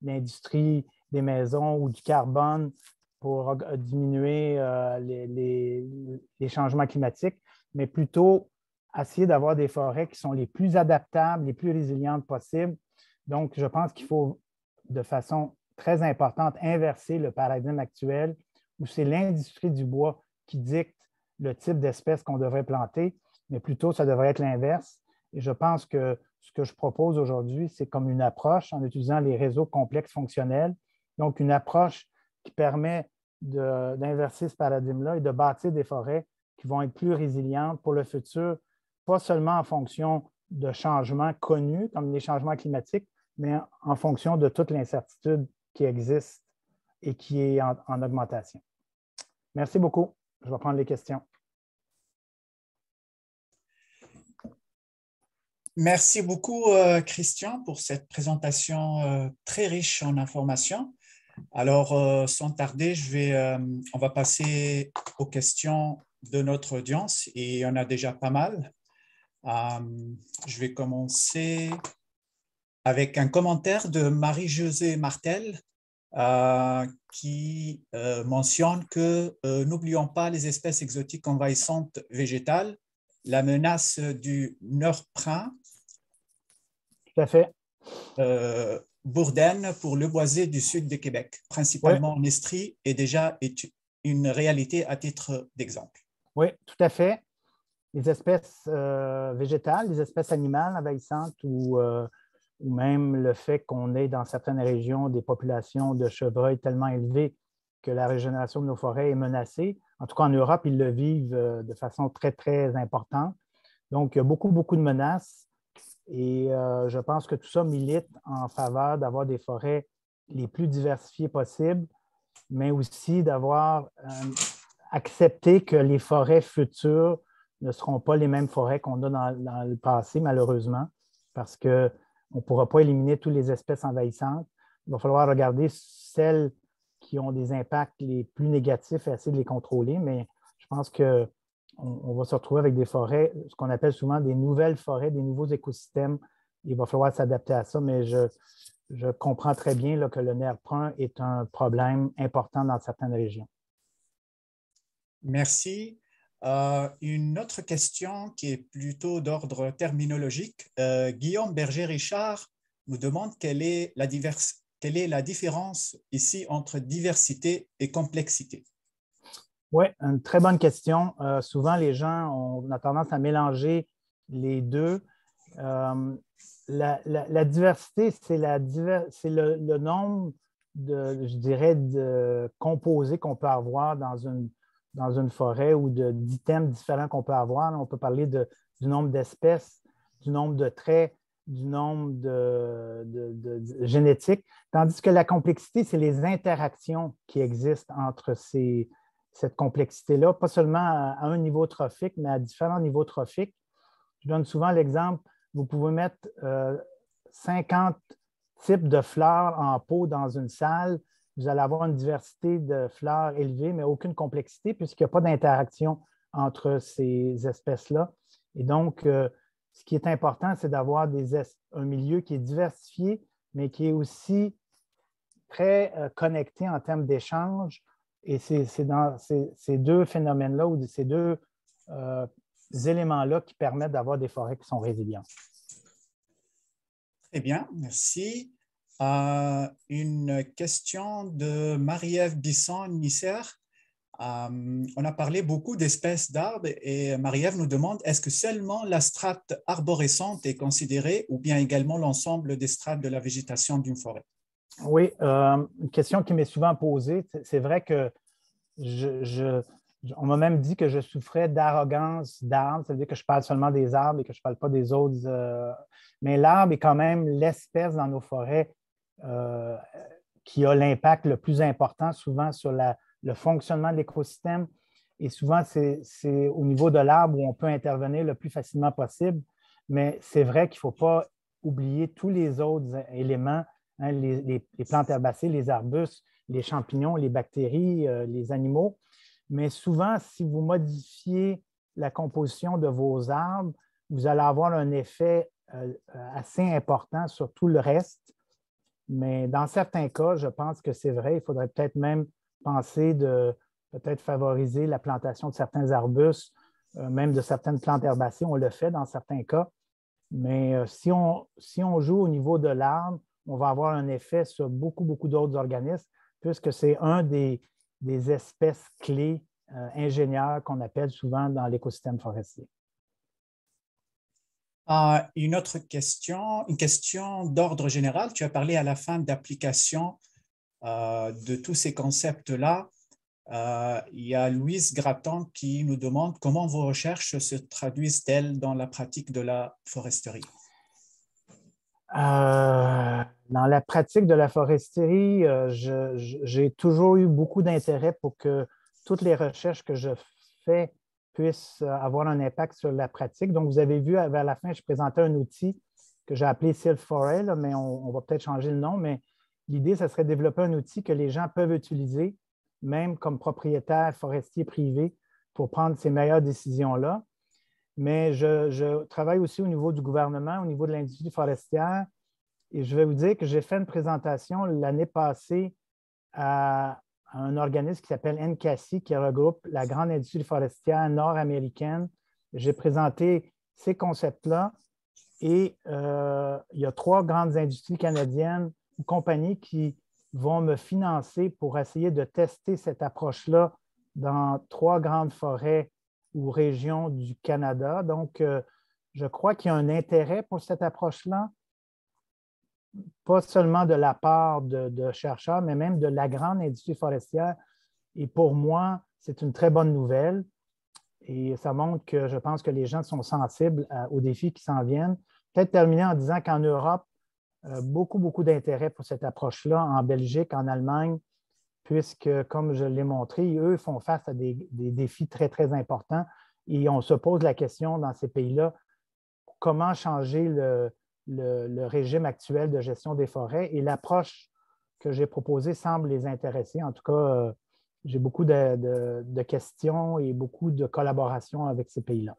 l'industrie des maisons ou du carbone pour diminuer les changements climatiques, mais plutôt essayer d'avoir des forêts qui sont les plus adaptables, les plus résilientes possibles. Donc, je pense qu'il faut, de façon très importante, inverser le paradigme actuel où c'est l'industrie du bois qui dicte le type d'espèces qu'on devrait planter, mais plutôt, ça devrait être l'inverse. Et je pense que ce que je propose aujourd'hui, c'est comme une approche en utilisant les réseaux complexes fonctionnels, donc une approche qui permet d'inverser ce paradigme-là et de bâtir des forêts qui vont être plus résilientes pour le futur, pas seulement en fonction de changements connus, comme les changements climatiques, mais en fonction de toute l'incertitude qui existe et qui est en augmentation. Merci beaucoup. Je vais prendre les questions. Merci beaucoup, Christian, pour cette présentation très riche en informations. Alors, sans tarder, on va passer aux questions de notre audience et il y en a déjà pas mal. Je vais commencer avec un commentaire de Marie-Josée Martel qui mentionne que n'oublions pas les espèces exotiques envahissantes végétales, la menace du nord-prin, tout à fait. Bourdaine pour le boisé du sud du Québec, principalement en Estrie, est déjà une réalité à titre d'exemple. Oui, tout à fait. Les espèces végétales, les espèces animales envahissantes ou même le fait qu'on ait dans certaines régions des populations de chevreuils tellement élevées que la régénération de nos forêts est menacée. En tout cas, en Europe, ils le vivent de façon très, très importante. Donc, il y a beaucoup, beaucoup de menaces. Et je pense que tout ça milite en faveur d'avoir des forêts les plus diversifiées possibles, mais aussi d'avoir accepté que les forêts futures ne seront pas les mêmes forêts qu'on a dans le passé, malheureusement, parce qu'on ne pourra pas éliminer toutes les espèces envahissantes. Il va falloir regarder celles qui ont des impacts les plus négatifs et essayer de les contrôler, mais je pense que on va se retrouver avec des forêts, ce qu'on appelle souvent des nouvelles forêts, des nouveaux écosystèmes. Il va falloir s'adapter à ça, mais je comprends très bien là, que le nerf brun est un problème important dans certaines régions. Merci. Une autre question qui est plutôt d'ordre terminologique. Guillaume Berger-Richard nous demande quelle est la différence ici entre diversité et complexité. Oui, une très bonne question. Souvent, les gens ont tendance à mélanger les deux. La diversité, c'est le nombre je dirais, de composés qu'on peut avoir dans une forêt ou d'items différents qu'on peut avoir. On peut parler du nombre d'espèces, du nombre de traits, du nombre de génétiques, tandis que la complexité, c'est les interactions qui existent entre cette complexité-là, pas seulement à un niveau trophique, mais à différents niveaux trophiques. Je donne souvent l'exemple, vous pouvez mettre 50 types de fleurs en pot dans une salle, vous allez avoir une diversité de fleurs élevée, mais aucune complexité puisqu'il n'y a pas d'interaction entre ces espèces-là. Et donc, ce qui est important, c'est d'avoir un milieu qui est diversifié, mais qui est aussi très connecté en termes d'échange. Et c'est dans ces deux phénomènes-là ou ces deux éléments-là qui permettent d'avoir des forêts qui sont résilientes. Très bien, merci. Une question de Marie-Ève Bisson-Nisser. On a parlé beaucoup d'espèces d'arbres et Marie-Ève nous demande est-ce que seulement la strate arborescente est considérée ou bien également l'ensemble des strates de la végétation d'une forêt? Oui, une question qui m'est souvent posée. C'est vrai que on m'a même dit que je souffrais d'arrogance d'arbre, ça veut dire que je parle seulement des arbres et que je ne parle pas des autres. Mais l'arbre est quand même l'espèce dans nos forêts qui a l'impact le plus important souvent sur le fonctionnement de l'écosystème. Et souvent, c'est au niveau de l'arbre où on peut intervenir le plus facilement possible. Mais c'est vrai qu'il ne faut pas oublier tous les autres éléments, hein, les plantes herbacées, les arbustes, les champignons, les bactéries, les animaux. Mais souvent, si vous modifiez la composition de vos arbres, vous allez avoir un effet assez important sur tout le reste. Mais dans certains cas, je pense que c'est vrai, il faudrait peut-être même penser de peut-être favoriser la plantation de certains arbustes, même de certaines plantes herbacées. On le fait dans certains cas. Mais si on joue au niveau de l'arbre, on va avoir un effet sur beaucoup, beaucoup d'autres organismes, puisque c'est un des espèces clés ingénieurs qu'on appelle souvent dans l'écosystème forestier. Une autre question, une question d'ordre général. Tu as parlé à la fin d'application de tous ces concepts-là. Il y a Louise Gratton qui nous demande comment vos recherches se traduisent-elles dans la pratique de la foresterie? Dans la pratique de la foresterie, j'ai toujours eu beaucoup d'intérêt pour que toutes les recherches que je fais puissent avoir un impact sur la pratique. Donc, vous avez vu, vers la fin, je présentais un outil que j'ai appelé Sylph4L, mais on va peut-être changer le nom, mais l'idée, ce serait de développer un outil que les gens peuvent utiliser, même comme propriétaires forestiers privés, pour prendre ces meilleures décisions-là. Mais je travaille aussi au niveau du gouvernement, au niveau de l'industrie forestière, et je vais vous dire que j'ai fait une présentation l'année passée à un organisme qui s'appelle NCACI, qui regroupe la grande industrie forestière nord-américaine. J'ai présenté ces concepts-là et il y a 3 grandes industries canadiennes ou compagnies qui vont me financer pour essayer de tester cette approche-là dans 3 grandes forêts ou régions du Canada. Donc, je crois qu'il y a un intérêt pour cette approche-là, pas seulement de la part de chercheurs, mais même de la grande industrie forestière. Et pour moi, c'est une très bonne nouvelle. Et ça montre que je pense que les gens sont sensibles aux défis qui s'en viennent. Peut-être terminer en disant qu'en Europe, beaucoup, beaucoup d'intérêt pour cette approche-là, en Belgique, en Allemagne, puisque, comme je l'ai montré, eux font face à des défis très, très importants. Et on se pose la question dans ces pays-là, comment changer le régime actuel de gestion des forêts? Et l'approche que j'ai proposée semble les intéresser. En tout cas, j'ai beaucoup de questions et beaucoup de collaboration avec ces pays-là.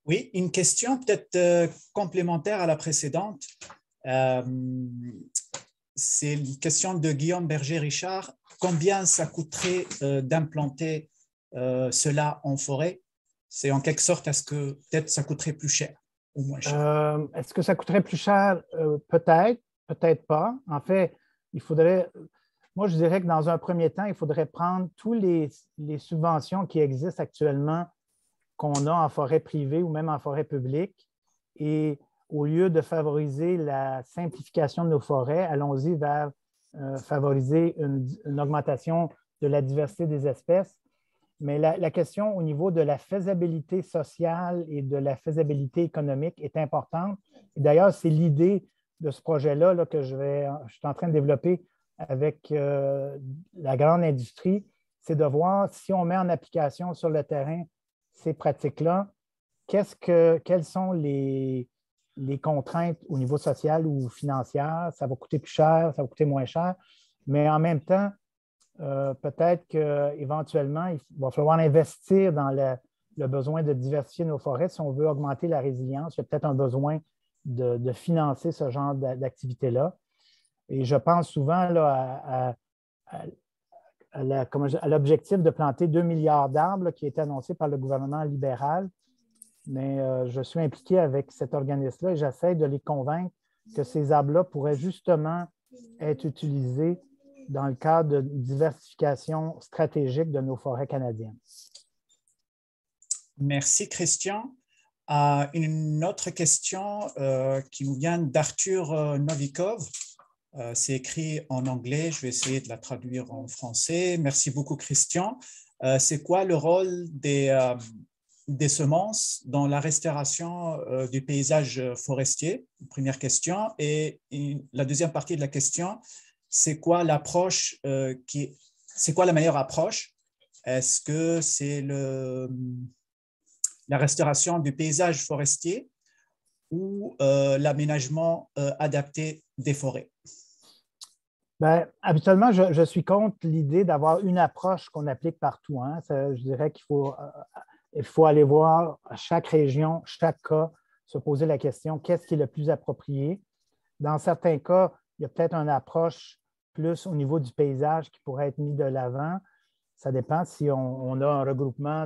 Oui, une question peut-être complémentaire à la précédente. C'est une question de Guillaume Berger-Richard. Combien ça coûterait d'implanter cela en forêt? C'est en quelque sorte, est-ce que peut-être ça coûterait plus cher ou moins cher? Est-ce que ça coûterait plus cher? Peut-être, peut-être pas. En fait, il faudrait... Moi, je dirais que dans un premier temps, il faudrait prendre toutes les subventions qui existent actuellement qu'on a en forêt privée ou même en forêt publique. Et au lieu de favoriser la simplification de nos forêts, allons-y vers favoriser une augmentation de la diversité des espèces. Mais la question au niveau de la faisabilité sociale et de la faisabilité économique est importante. D'ailleurs, c'est l'idée de ce projet-là que je suis en train de développer avec la grande industrie, c'est de voir si on met en application sur le terrain ces pratiques-là, quelles sont les contraintes au niveau social ou financier? Ça va coûter plus cher, ça va coûter moins cher, mais en même temps, peut-être qu'éventuellement, il va falloir investir dans le besoin de diversifier nos forêts si on veut augmenter la résilience. Il y a peut-être un besoin de financer ce genre d'activité-là. Et je pense souvent là, à l'objectif de planter 2 milliards d'arbres qui a été annoncé par le gouvernement libéral. Mais je suis impliqué avec cet organisme-là et j'essaie de les convaincre que ces arbres-là pourraient justement être utilisés dans le cadre de diversification stratégique de nos forêts canadiennes. Merci, Christian. Une autre question qui nous vient d'Arthur Novikov. C'est écrit en anglais, je vais essayer de la traduire en français. Merci beaucoup, Christian. C'est quoi le rôle des semences dans la restauration du paysage forestier? Première question. Et la deuxième partie de la question, c'est quoi l'approche c'est quoi la meilleure approche? Est-ce que c'est la restauration du paysage forestier ou l'aménagement adapté des forêts? Bien, habituellement, je suis contre l'idée d'avoir une approche qu'on applique partout, hein. Je dirais qu'il faut aller voir à chaque région, chaque cas, se poser la question, qu'est-ce qui est le plus approprié? Dans certains cas, il y a peut-être une approche plus au niveau du paysage qui pourrait être mis de l'avant. Ça dépend si on a un regroupement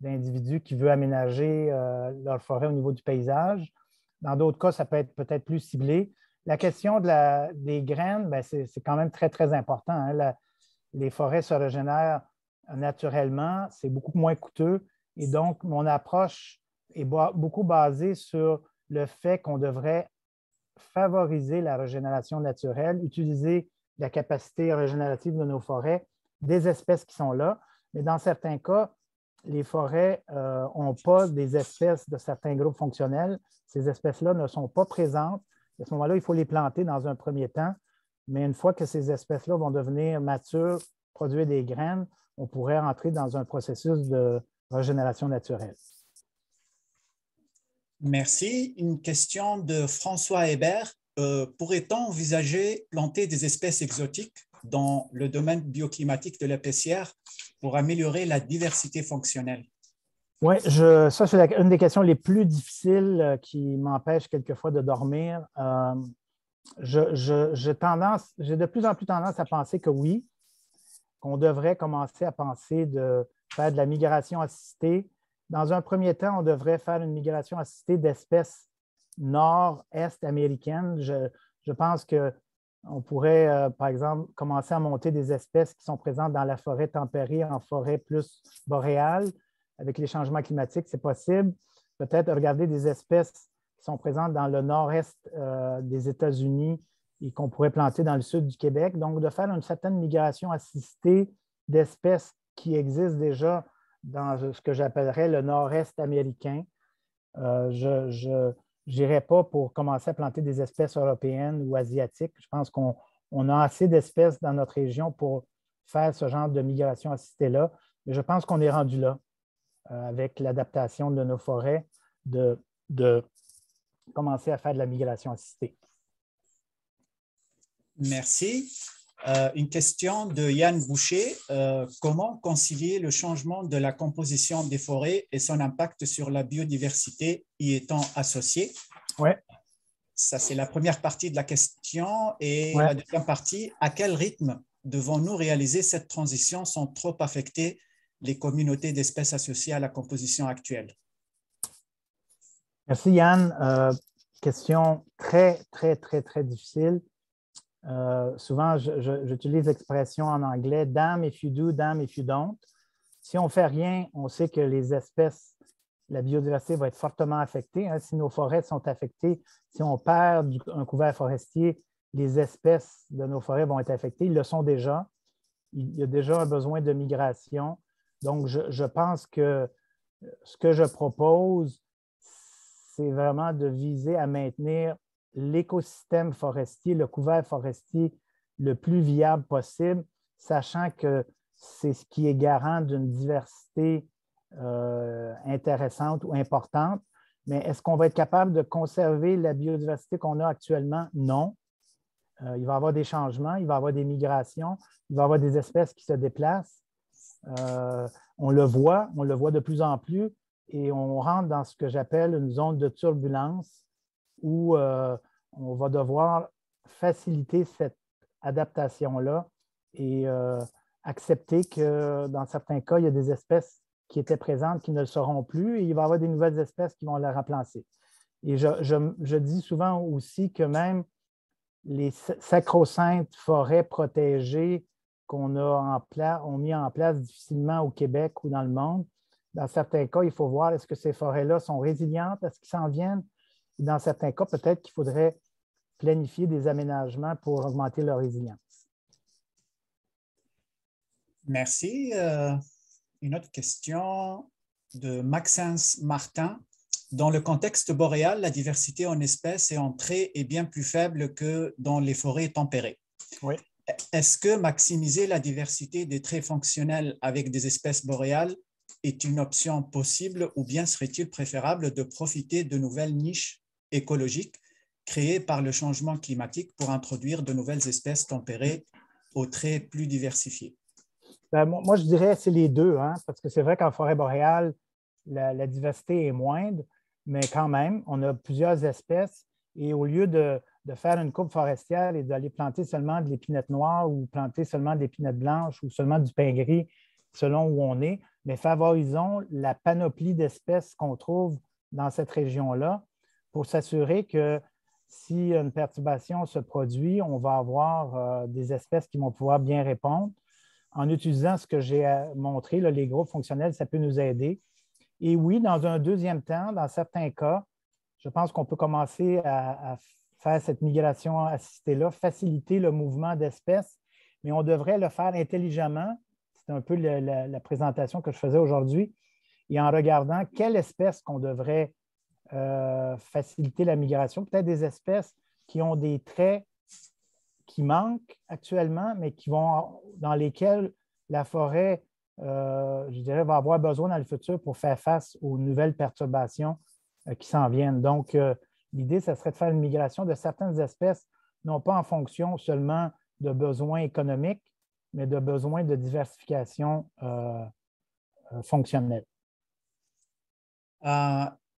d'individus qui veut aménager leur forêt au niveau du paysage. Dans d'autres cas, ça peut être peut-être plus ciblé. La question des graines, c'est quand même très, très important, hein. Les forêts se régénèrent naturellement, c'est beaucoup moins coûteux. Et donc, mon approche est beaucoup basée sur le fait qu'on devrait favoriser la régénération naturelle, utiliser la capacité régénérative de nos forêts, des espèces qui sont là. Mais dans certains cas, les forêts n'ont pas des espèces de certains groupes fonctionnels. Ces espèces-là ne sont pas présentes. À ce moment-là, il faut les planter dans un premier temps. Mais une fois que ces espèces-là vont devenir matures, produire des graines, on pourrait entrer dans un processus de régénération naturelle. Merci. Une question de François Hébert. Pourrait-on envisager planter des espèces exotiques dans le domaine bioclimatique de l'épaissière pour améliorer la diversité fonctionnelle? Oui, ça, c'est une des questions les plus difficiles qui m'empêche quelquefois de dormir. J'ai de plus en plus tendance à penser que oui, qu'on devrait commencer à penser de faire de la migration assistée. Dans un premier temps, on devrait faire une migration assistée d'espèces nord-est américaines. Je pense qu'on pourrait, par exemple, commencer à monter des espèces qui sont présentes dans la forêt tempérée en forêt plus boréale. Avec les changements climatiques, c'est possible. Peut-être regarder des espèces qui sont présentes dans le nord-est des États-Unis et qu'on pourrait planter dans le sud du Québec. Donc, de faire une certaine migration assistée d'espèces qui existent déjà dans ce que j'appellerais le nord-est américain. Je n'irai pas pour commencer à planter des espèces européennes ou asiatiques. Je pense qu'on a assez d'espèces dans notre région pour faire ce genre de migration assistée-là. Mais je pense qu'on est rendu là avec l'adaptation de nos forêts, de commencer à faire de la migration assistée. Merci. Une question de Yann Boucher. Comment concilier le changement de la composition des forêts et son impact sur la biodiversité y étant associé? Oui. Ça, c'est la première partie de la question. Et ouais. La deuxième partie, à quel rythme devons-nous réaliser cette transition sans trop affecter les communautés d'espèces associées à la composition actuelle? Merci Yann. Question très, très, très, très difficile. Souvent, j'utilise l'expression en anglais « damn if you do, damn if you don't ». Si on ne fait rien, on sait que les espèces, la biodiversité va être fortement affectée, hein. Si nos forêts sont affectées, si on perd un couvert forestier, les espèces de nos forêts vont être affectées. Ils le sont déjà. Il y a déjà un besoin de migration. Donc, je pense que ce que je propose, c'est vraiment de viser à maintenir l'écosystème forestier, le couvert forestier le plus viable possible, sachant que c'est ce qui est garant d'une diversité intéressante ou importante. Mais est-ce qu'on va être capable de conserver la biodiversité qu'on a actuellement? Non. Il va y avoir des changements, il va y avoir des migrations, il va y avoir des espèces qui se déplacent. On le voit de plus en plus et on rentre dans ce que j'appelle une zone de turbulence où on va devoir faciliter cette adaptation-là et accepter que dans certains cas, il y a des espèces qui étaient présentes qui ne le seront plus et il va y avoir des nouvelles espèces qui vont les remplacer. Et je dis souvent aussi que même les sacro-saintes forêts protégées qu'on a ont mis en place difficilement au Québec ou dans le monde, dans certains cas, il faut voir est-ce que ces forêts-là sont résilientes, est-ce qu'ils s'en viennent? Et dans certains cas, peut-être qu'il faudrait planifier des aménagements pour augmenter leur résilience. Merci. Une autre question de Maxence Martin. Dans le contexte boréal, la diversité en espèces et en traits est bien plus faible que dans les forêts tempérées. Oui. Est-ce que maximiser la diversité des traits fonctionnels avec des espèces boréales est une option possible ou bien serait-il préférable de profiter de nouvelles niches écologiques créées par le changement climatique pour introduire de nouvelles espèces tempérées aux traits plus diversifiés? Ben, moi, je dirais que c'est les deux, hein, parce que c'est vrai qu'en forêt boréale, la diversité est moindre, mais quand même, on a plusieurs espèces et au lieu de faire une coupe forestière et d'aller planter seulement de l'épinette noire ou planter seulement de l'épinette blanche ou seulement du pin gris selon où on est, mais favorisons la panoplie d'espèces qu'on trouve dans cette région-là pour s'assurer que si une perturbation se produit, on va avoir des espèces qui vont pouvoir bien répondre. En utilisant ce que j'ai montré, là, les groupes fonctionnels, ça peut nous aider. Et oui, dans un deuxième temps, dans certains cas, je pense qu'on peut commencer à faire cette migration assistée-là, faciliter le mouvement d'espèces, mais on devrait le faire intelligemment. C'est un peu la présentation que je faisais aujourd'hui. Et en regardant quelle espèce qu'on devrait faciliter la migration, peut-être des espèces qui ont des traits qui manquent actuellement, mais dans lesquels la forêt, je dirais, va avoir besoin dans le futur pour faire face aux nouvelles perturbations qui s'en viennent. Donc, l'idée, ce serait de faire une migration de certaines espèces, non pas en fonction seulement de besoins économiques, mais de besoins de diversification fonctionnelle.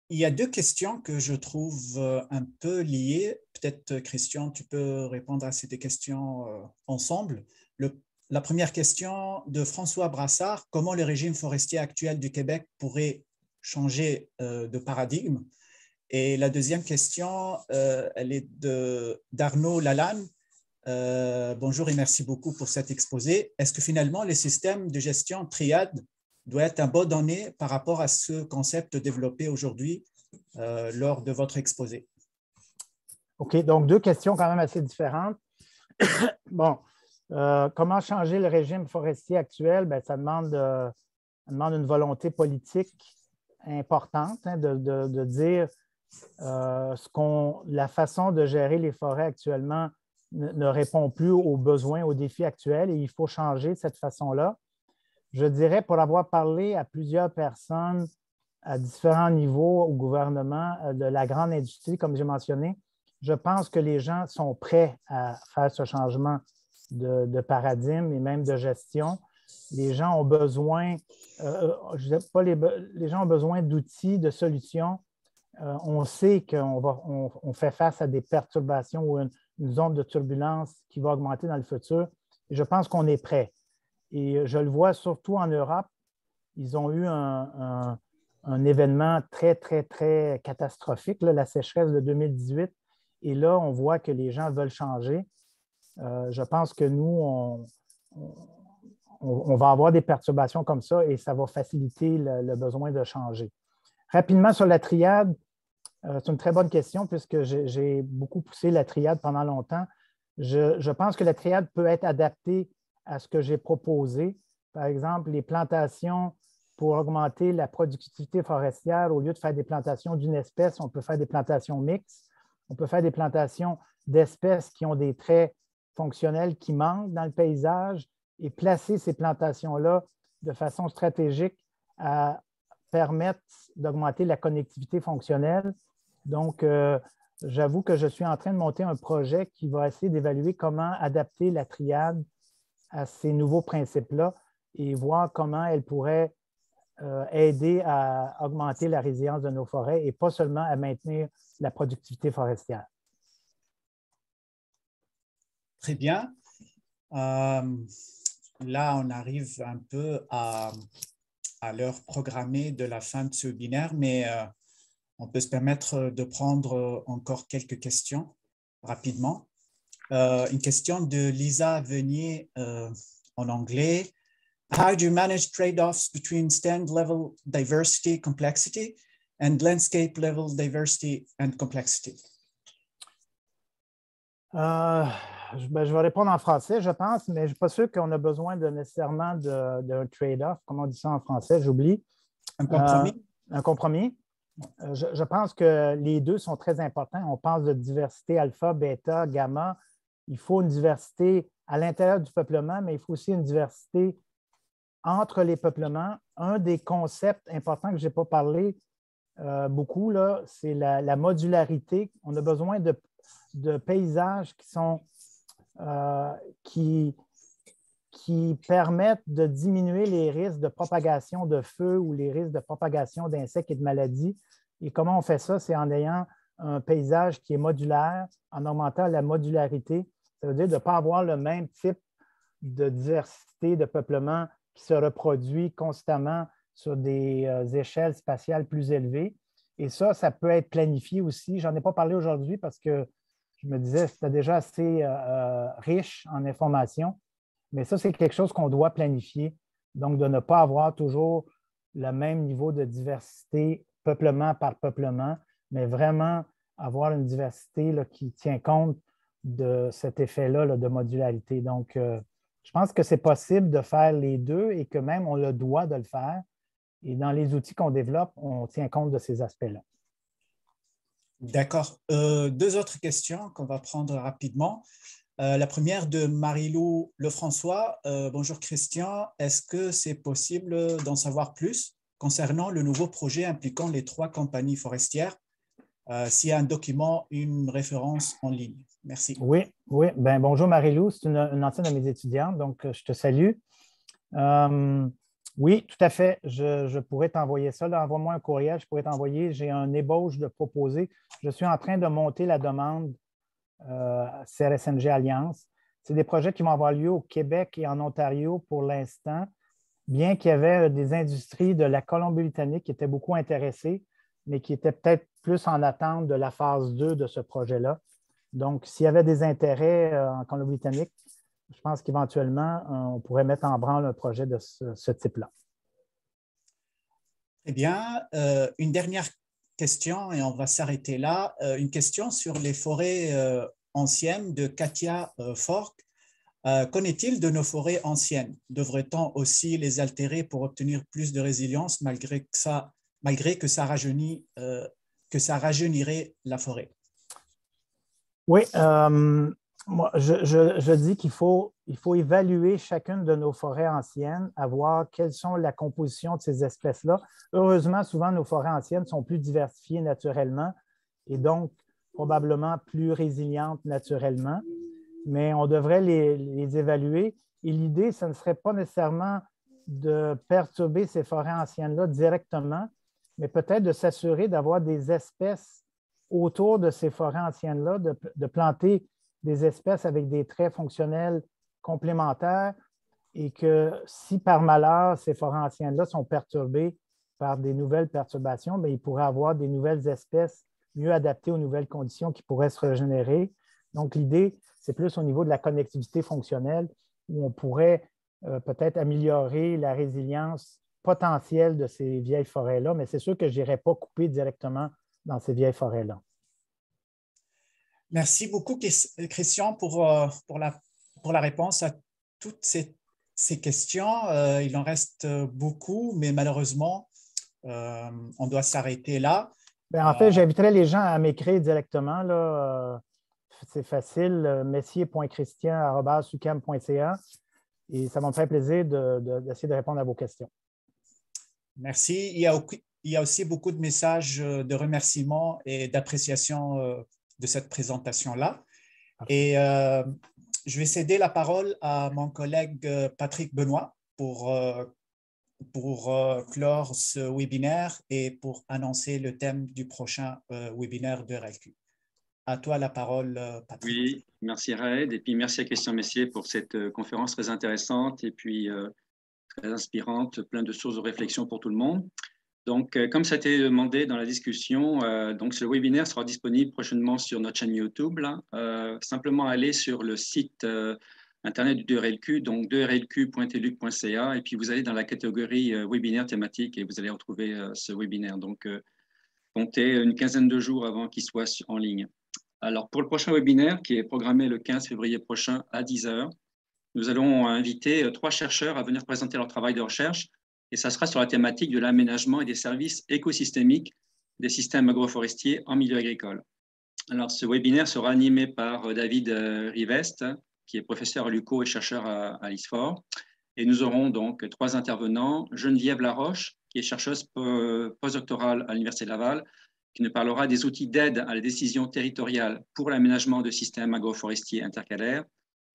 Il y a deux questions que je trouve un peu liées. Peut-être, Christian, tu peux répondre à ces deux questions ensemble. La première question de François Brassard, comment le régime forestier actuel du Québec pourrait changer de paradigme? Et la deuxième question, elle est d'Arnaud Lalanne. Bonjour et merci beaucoup pour cet exposé. Est-ce que finalement, les systèmes de gestion triade doit être abandonné par rapport à ce concept développé aujourd'hui lors de votre exposé? OK, donc deux questions quand même assez différentes. Bon, comment changer le régime forestier actuel? Bien, ça demande une volonté politique importante, hein, de dire la façon de gérer les forêts actuellement ne répond plus aux besoins, aux défis actuels et il faut changer cette façon-là. Je dirais, pour avoir parlé à plusieurs personnes à différents niveaux au gouvernement, de la grande industrie, comme j'ai mentionné, je pense que les gens sont prêts à faire ce changement de paradigme et même de gestion. Les gens ont besoin, les gens ont besoin d'outils, de solutions. On sait qu'on fait face à des perturbations ou une zone de turbulence qui va augmenter dans le futur. Et je pense qu'on est prêt. Et je le vois surtout en Europe. Ils ont eu un événement très, très, très catastrophique, là, la sécheresse de 2018. Et là, on voit que les gens veulent changer. Je pense que nous, on va avoir des perturbations comme ça et ça va faciliter le besoin de changer. Rapidement sur la triade, c'est une très bonne question puisque j'ai beaucoup poussé la triade pendant longtemps. Je pense que la triade peut être adaptée à ce que j'ai proposé. Par exemple, les plantations pour augmenter la productivité forestière, au lieu de faire des plantations d'une espèce, on peut faire des plantations mixtes. On peut faire des plantations d'espèces qui ont des traits fonctionnels qui manquent dans le paysage et placer ces plantations-là de façon stratégique à permettre d'augmenter la connectivité fonctionnelle. Donc, j'avoue que je suis en train de monter un projet qui va essayer d'évaluer comment adapter la triade à ces nouveaux principes-là et voir comment elle pourrait aider à augmenter la résilience de nos forêts et pas seulement à maintenir la productivité forestière. Très bien. Là, on arrive un peu à l'heure programmée de la fin de ce webinaire, mais on peut se permettre de prendre encore quelques questions rapidement. Une question de Lisa Venier en anglais. How do you manage trade-offs between stand level diversity complexity and landscape level diversity and complexity? Je vais répondre en français, je pense, mais je ne suis pas sûr qu'on a besoin nécessairement d'un trade-off, comme on dit ça en français, j'oublie. Un compromis? Un compromis. Je pense que les deux sont très importants. On parle de diversité alpha, bêta, gamma. Il faut une diversité à l'intérieur du peuplement, mais il faut aussi une diversité entre les peuplements. Un des concepts importants que je n'ai pas parlé beaucoup, c'est la modularité. On a besoin de paysages qui permettent de diminuer les risques de propagation de feu ou les risques de propagation d'insectes et de maladies. Et comment on fait ça? C'est en ayant un paysage qui est modulaire, en augmentant la modularité. Ça veut dire de ne pas avoir le même type de diversité de peuplement qui se reproduit constamment sur des échelles spatiales plus élevées. Et ça peut être planifié aussi. Je n'en ai pas parlé aujourd'hui parce que je me disais que c'était déjà assez riche en informations. Mais ça, c'est quelque chose qu'on doit planifier. Donc, de ne pas avoir toujours le même niveau de diversité peuplement par peuplement, mais vraiment avoir une diversité là, qui tient compte de cet effet-là là, de modularité. Donc, je pense que c'est possible de faire les deux et que même on le doit de le faire. Et dans les outils qu'on développe, on tient compte de ces aspects-là. D'accord. Deux autres questions qu'on va prendre rapidement. La première de Marie-Lou Lefrançois. Bonjour Christian, est-ce que c'est possible d'en savoir plus concernant le nouveau projet impliquant les 3 compagnies forestières? S'il y a un document, une référence en ligne. Merci. Oui. Ben, bonjour Marie-Lou, c'est une ancienne de mes étudiantes, donc je te salue. Oui, tout à fait. Je pourrais t'envoyer ça. Envoie-moi un courriel, je pourrais t'envoyer. J'ai un ébauche de proposer. Je suis en train de monter la demande CRSNG Alliance. C'est des projets qui vont avoir lieu au Québec et en Ontario pour l'instant, bien qu'il y avait des industries de la Colombie-Britannique qui étaient beaucoup intéressées, mais qui étaient peut-être plus en attente de la phase 2 de ce projet-là. Donc, s'il y avait des intérêts en Colombie-Britannique, je pense qu'éventuellement, on pourrait mettre en branle un projet de ce type-là. Eh bien, une dernière question, et on va s'arrêter là. Une question sur les forêts anciennes de Katia Fork. Qu'en est-il de nos forêts anciennes? Devrait-on aussi les altérer pour obtenir plus de résilience malgré que ça rajeunirait la forêt? Oui, moi, je dis qu'il faut évaluer chacune de nos forêts anciennes, à voir quelles sont la composition de ces espèces-là. Heureusement, souvent, nos forêts anciennes sont plus diversifiées naturellement et donc probablement plus résilientes naturellement, mais on devrait les évaluer. Et l'idée, ce ne serait pas nécessairement de perturber ces forêts anciennes-là directement, mais peut-être de s'assurer d'avoir des espèces autour de ces forêts anciennes-là, de planter des espèces avec des traits fonctionnels complémentaires et que si par malheur ces forêts anciennes-là sont perturbées par des nouvelles perturbations, bien, il pourrait y avoir des nouvelles espèces mieux adaptées aux nouvelles conditions qui pourraient se régénérer. Donc, l'idée, c'est plus au niveau de la connectivité fonctionnelle où on pourrait peut-être améliorer la résilience potentielle de ces vieilles forêts-là, mais c'est sûr que je n'irai pas couper directement dans ces vieilles forêts-là. Merci beaucoup, Christian, pour la réponse à toutes ces questions. Il en reste beaucoup, mais malheureusement, on doit s'arrêter là. Bien, en fait, j'inviterais les gens à m'écrire directement. C'est facile, messier.christian@ucam.ca et ça va me faire plaisir d'essayer de répondre à vos questions. Merci. Il y a aussi beaucoup de messages de remerciements et d'appréciation de cette présentation-là. Et je vais céder la parole à mon collègue Patrick Benoît pour clore ce webinaire et pour annoncer le thème du prochain webinaire de RLQ. À toi la parole, Patrick. Oui, merci Raed, et puis merci à Christian Messier pour cette conférence très intéressante et puis très inspirante, plein de sources de réflexion pour tout le monde. Donc, comme ça a été demandé dans la discussion, donc ce webinaire sera disponible prochainement sur notre chaîne YouTube. Là. Simplement aller sur le site internet du RLQ, donc 2rlq.teluc.ca, et puis vous allez dans la catégorie webinaire thématique et vous allez retrouver ce webinaire. Donc, comptez une quinzaine de jours avant qu'il soit en ligne. Alors, pour le prochain webinaire, qui est programmé le 15 février prochain à 10 h, nous allons inviter 3 chercheurs à venir présenter leur travail de recherche. Et ça sera sur la thématique de l'aménagement et des services écosystémiques des systèmes agroforestiers en milieu agricole. Alors, ce webinaire sera animé par David Rivest, qui est professeur à l'UQO et chercheur à l'ISFOR. Et nous aurons donc 3 intervenants. Geneviève Laroche, qui est chercheuse postdoctorale à l'Université de Laval, qui nous parlera des outils d'aide à la décision territoriale pour l'aménagement de systèmes agroforestiers intercalaires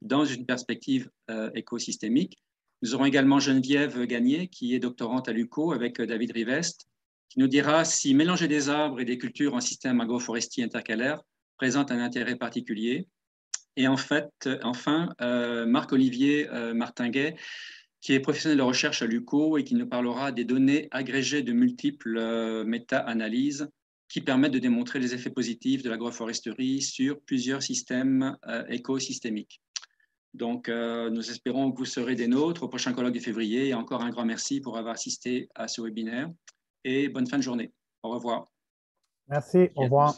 dans une perspective écosystémique. Nous aurons également Geneviève Gagné, qui est doctorante à l'UQO avec David Rivest, qui nous dira si mélanger des arbres et des cultures en système agroforestier intercalaire présente un intérêt particulier. Et enfin, Marc-Olivier Martinguet, qui est professionnel de recherche à l'UQO et qui nous parlera des données agrégées de multiples méta-analyses qui permettent de démontrer les effets positifs de l'agroforesterie sur plusieurs systèmes écosystémiques. Donc, nous espérons que vous serez des nôtres au prochain colloque de février. Et encore un grand merci pour avoir assisté à ce webinaire. Et bonne fin de journée. Au revoir. Merci. Au revoir.